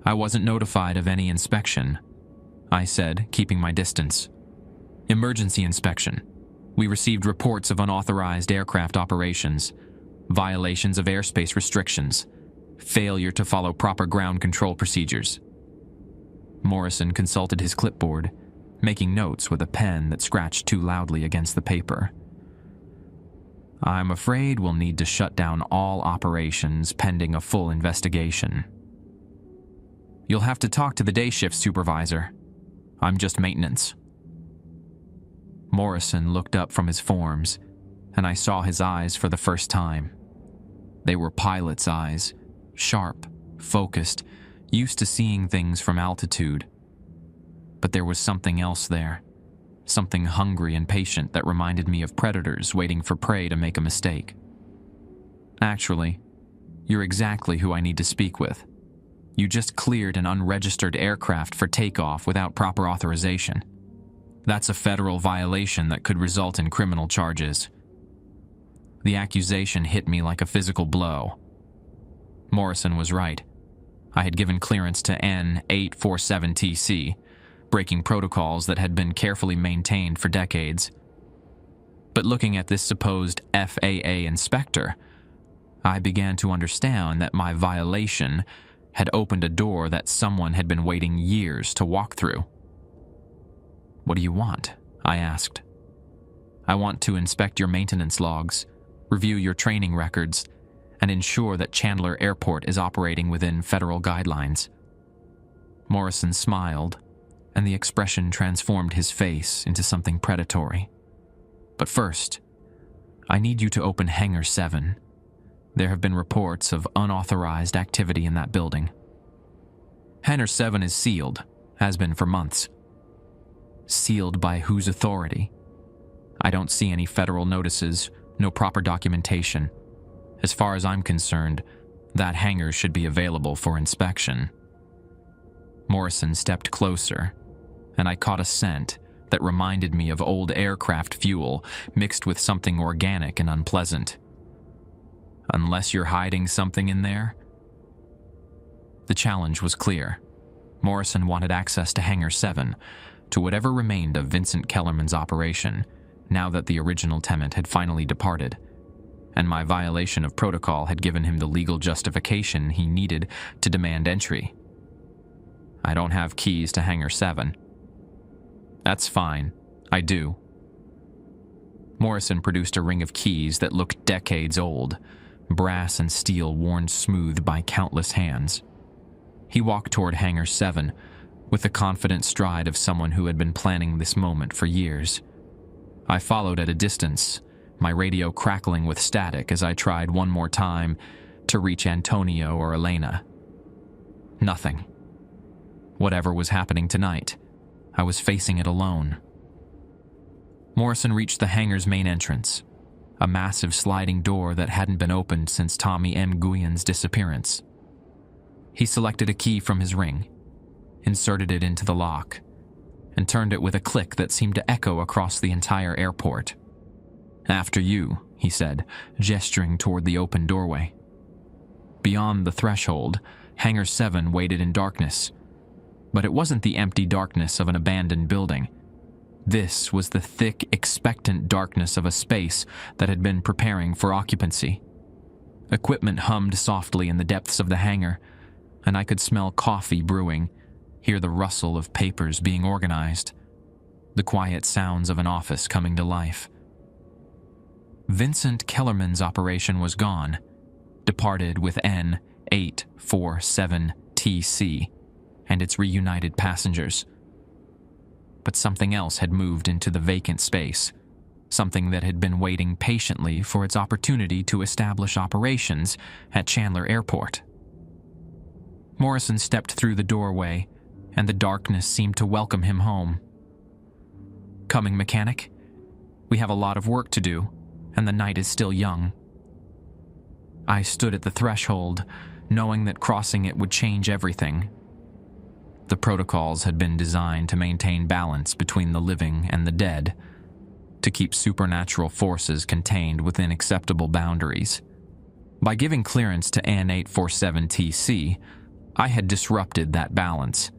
[SPEAKER 1] "I wasn't notified of any inspection," I said, keeping my distance. "Emergency inspection. We received reports of unauthorized aircraft operations, violations of airspace restrictions, failure to follow proper ground control procedures." Morrison consulted his clipboard, making notes with a pen that scratched too loudly against the paper. "I'm afraid we'll need to shut down all operations pending a full investigation. You'll have to talk to the day shift supervisor. I'm just maintenance." Morrison looked up from his forms, and I saw his eyes for the first time. They were pilot's eyes, sharp, focused, used to seeing things from altitude. But there was something else there, something hungry and patient that reminded me of predators waiting for prey to make a mistake. "Actually, you're exactly who I need to speak with. You just cleared an unregistered aircraft for takeoff without proper authorization. That's a federal violation that could result in criminal charges." The accusation hit me like a physical blow. Morrison was right. I had given clearance to N847TC, breaking protocols that had been carefully maintained for decades. But looking at this supposed FAA inspector, I began to understand that my violation had opened a door that someone had been waiting years to walk through. "What do you want?" I asked. "I want to inspect your maintenance logs, review your training records, and ensure that Chandler Airport is operating within federal guidelines." Morrison smiled, and the expression transformed his face into something predatory. "But first, I need you to open Hangar 7. There have been reports of unauthorized activity in that building." "Hangar 7 is sealed, has been for months." "Sealed by whose authority?" "I don't see any federal notices, no proper documentation. As far as I'm concerned, that hangar should be available for inspection." Morrison stepped closer, and I caught a scent that reminded me of old aircraft fuel mixed with something organic and unpleasant. "Unless you're hiding something in there?" The challenge was clear. Morrison wanted access to Hangar 7, to whatever remained of Vincent Kellerman's operation, now that the original tenant had finally departed, and my violation of protocol had given him the legal justification he needed to demand entry. "I don't have keys to Hangar 7. "That's fine. I do." Morrison produced a ring of keys that looked decades old, brass and steel worn smooth by countless hands. He walked toward Hangar 7 with the confident stride of someone who had been planning this moment for years. I followed at a distance, my radio crackling with static as I tried one more time to reach Antonio or Elena. Nothing. Whatever was happening tonight, I was facing it alone. Morrison reached the hangar's main entrance. a massive sliding door that hadn't been opened since Tommy M. Nguyen's disappearance. He selected a key from his ring, inserted it into the lock, and turned it with a click that seemed to echo across the entire airport. "After you," he said, gesturing toward the open doorway. Beyond the threshold, Hangar 7 waited in darkness. But it wasn't the empty darkness of an abandoned building. This was the thick, expectant darkness of a space that had been preparing for occupancy. Equipment hummed softly in the depths of the hangar, and I could smell coffee brewing, hear the rustle of papers being organized, the quiet sounds of an office coming to life. Vincent Kellerman's operation was gone, departed with N847TC and its reunited passengers. But something else had moved into the vacant space, something that had been waiting patiently for its opportunity to establish operations at Chandler Airport. Morrison stepped through the doorway, and the darkness seemed to welcome him home. "Coming, mechanic? We have a lot of work to do, and the night is still young." I stood at the threshold, knowing that crossing it would change everything. The protocols had been designed to maintain balance between the living and the dead, to keep supernatural forces contained within acceptable boundaries. By giving clearance to N847TC, I had disrupted that balance,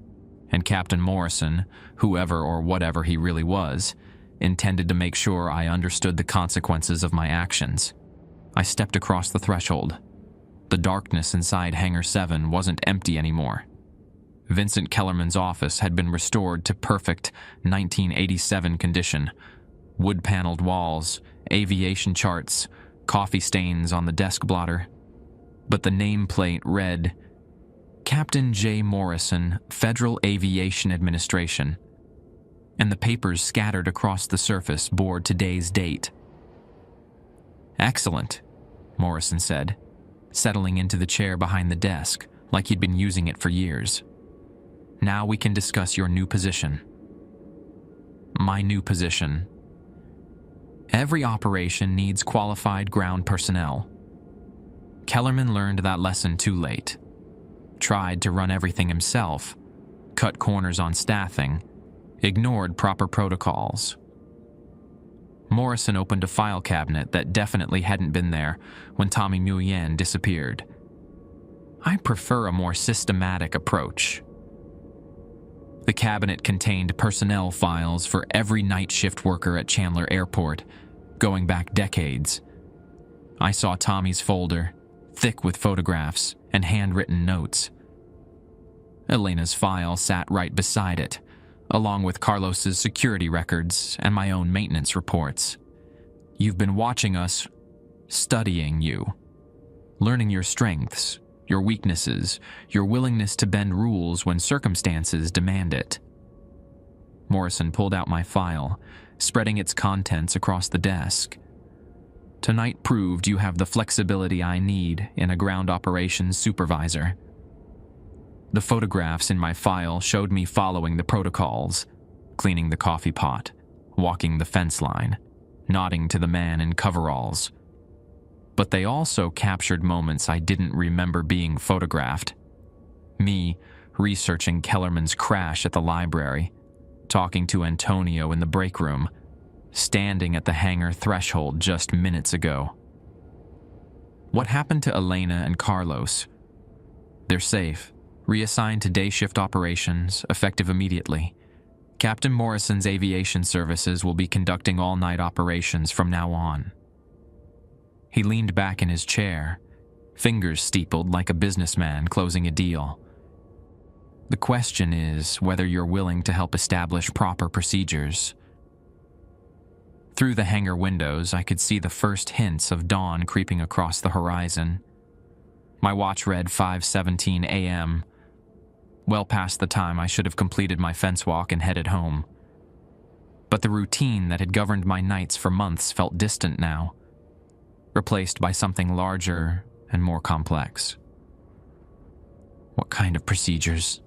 [SPEAKER 1] and Captain Morrison, whoever or whatever he really was, intended to make sure I understood the consequences of my actions. I stepped across the threshold. The darkness inside Hangar 7 wasn't empty anymore. Vincent Kellerman's office had been restored to perfect 1987 condition. Wood-paneled walls, aviation charts, coffee stains on the desk blotter. But the nameplate read, "Captain J. Morrison, Federal Aviation Administration," and the papers scattered across the surface bore today's date. "Excellent," Morrison said, settling into the chair behind the desk like he'd been using it for years. "Now we can discuss your new position." My new position. Every operation needs qualified ground personnel. Kellerman learned that lesson too late. Tried to run everything himself, cut corners on staffing, ignored proper protocols. Morrison opened a file cabinet that definitely hadn't been there when Tommy Nguyen disappeared. I prefer a more systematic approach. The cabinet contained personnel files for every night shift worker at Chandler Airport, going back decades. I saw Tommy's folder, thick with photographs and handwritten notes. Elena's file sat right beside it, along with Carlos's security records and my own maintenance reports. You've been watching us, studying you, learning your strengths, your weaknesses, your willingness to bend rules when circumstances demand it. Morrison pulled out my file, spreading its contents across the desk. Tonight proved you have the flexibility I need in a ground operations supervisor. The photographs in my file showed me following the protocols, cleaning the coffee pot, walking the fence line, nodding to the man in coveralls. But they also captured moments I didn't remember being photographed. Me researching Kellerman's crash at the library, talking to Antonio in the break room, standing at the hangar threshold just minutes ago. What happened to Elena and Carlos? They're safe, reassigned to day shift operations, effective immediately. Captain Morrison's aviation services will be conducting all-night operations from now on. He leaned back in his chair, fingers steepled like a businessman closing a deal. The question is whether you're willing to help establish proper procedures. Through the hangar windows, I could see the first hints of dawn creeping across the horizon. My watch read 5:17 a.m., well past the time I should have completed my fence walk and headed home. But the routine that had governed my nights for months felt distant now, replaced by something larger and more complex. What kind of procedures?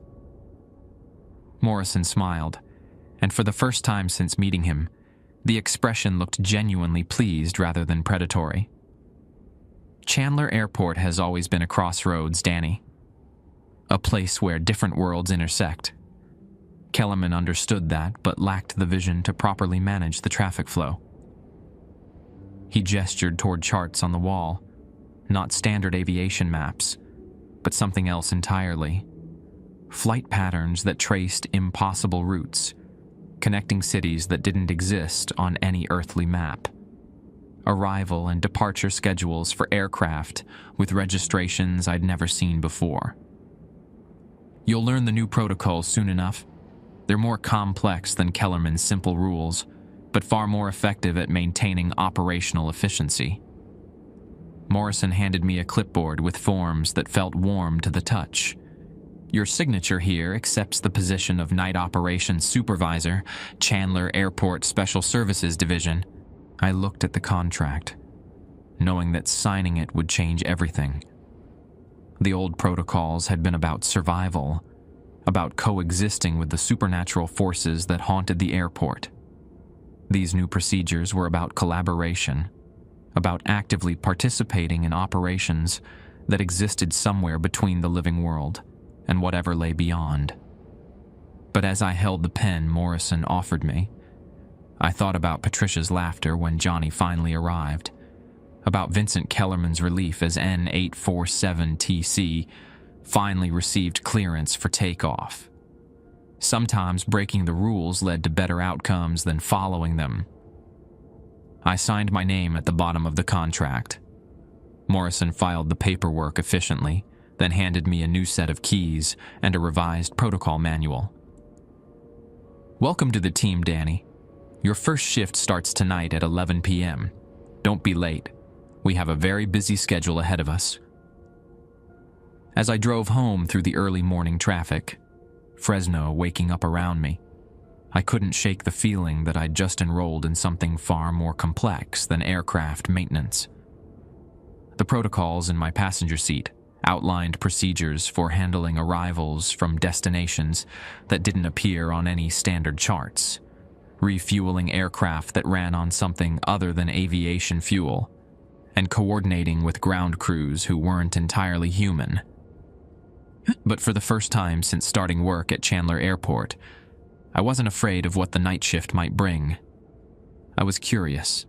[SPEAKER 1] Morrison smiled, and for the first time since meeting him, The expression looked genuinely pleased rather than predatory. Chandler Airport has always been a crossroads, Danny. A place where different worlds intersect. Kellerman understood that, but lacked the vision to properly manage the traffic flow. He gestured toward charts on the wall, not standard aviation maps, but something else entirely. Flight patterns that traced impossible routes, connecting cities that didn't exist on any earthly map. Arrival and departure schedules for aircraft with registrations I'd never seen before. You'll learn the new protocols soon enough. They're more complex than Kellerman's simple rules, but far more effective at maintaining operational efficiency. Morrison handed me a clipboard with forms that felt warm to the touch. Your signature here accepts the position of Night Operations Supervisor, Chandler Airport Special Services Division. I looked at the contract, knowing that signing it would change everything. The old protocols had been about survival, about coexisting with the supernatural forces that haunted the airport. These new procedures were about collaboration, about actively participating in operations that existed somewhere between the living world and whatever lay beyond. But as I held the pen Morrison offered me, I thought about Patricia's laughter when Johnny finally arrived, about Vincent Kellerman's relief as N847TC finally received clearance for takeoff. Sometimes breaking the rules led to better outcomes than following them. I signed my name at the bottom of the contract. Morrison filed the paperwork efficiently, then handed me a new set of keys and a revised protocol manual. Welcome to the team, Danny. Your first shift starts tonight at 11 p.m. Don't be late. We have a very busy schedule ahead of us. As I drove home through the early morning traffic, Fresno waking up around me, I couldn't shake the feeling that I'd just enrolled in something far more complex than aircraft maintenance. The protocols in my passenger seat outlined procedures for handling arrivals from destinations that didn't appear on any standard charts, refueling aircraft that ran on something other than aviation fuel, and coordinating with ground crews who weren't entirely human. But for the first time since starting work at Chandler Airport, I wasn't afraid of what the night shift might bring. I was curious.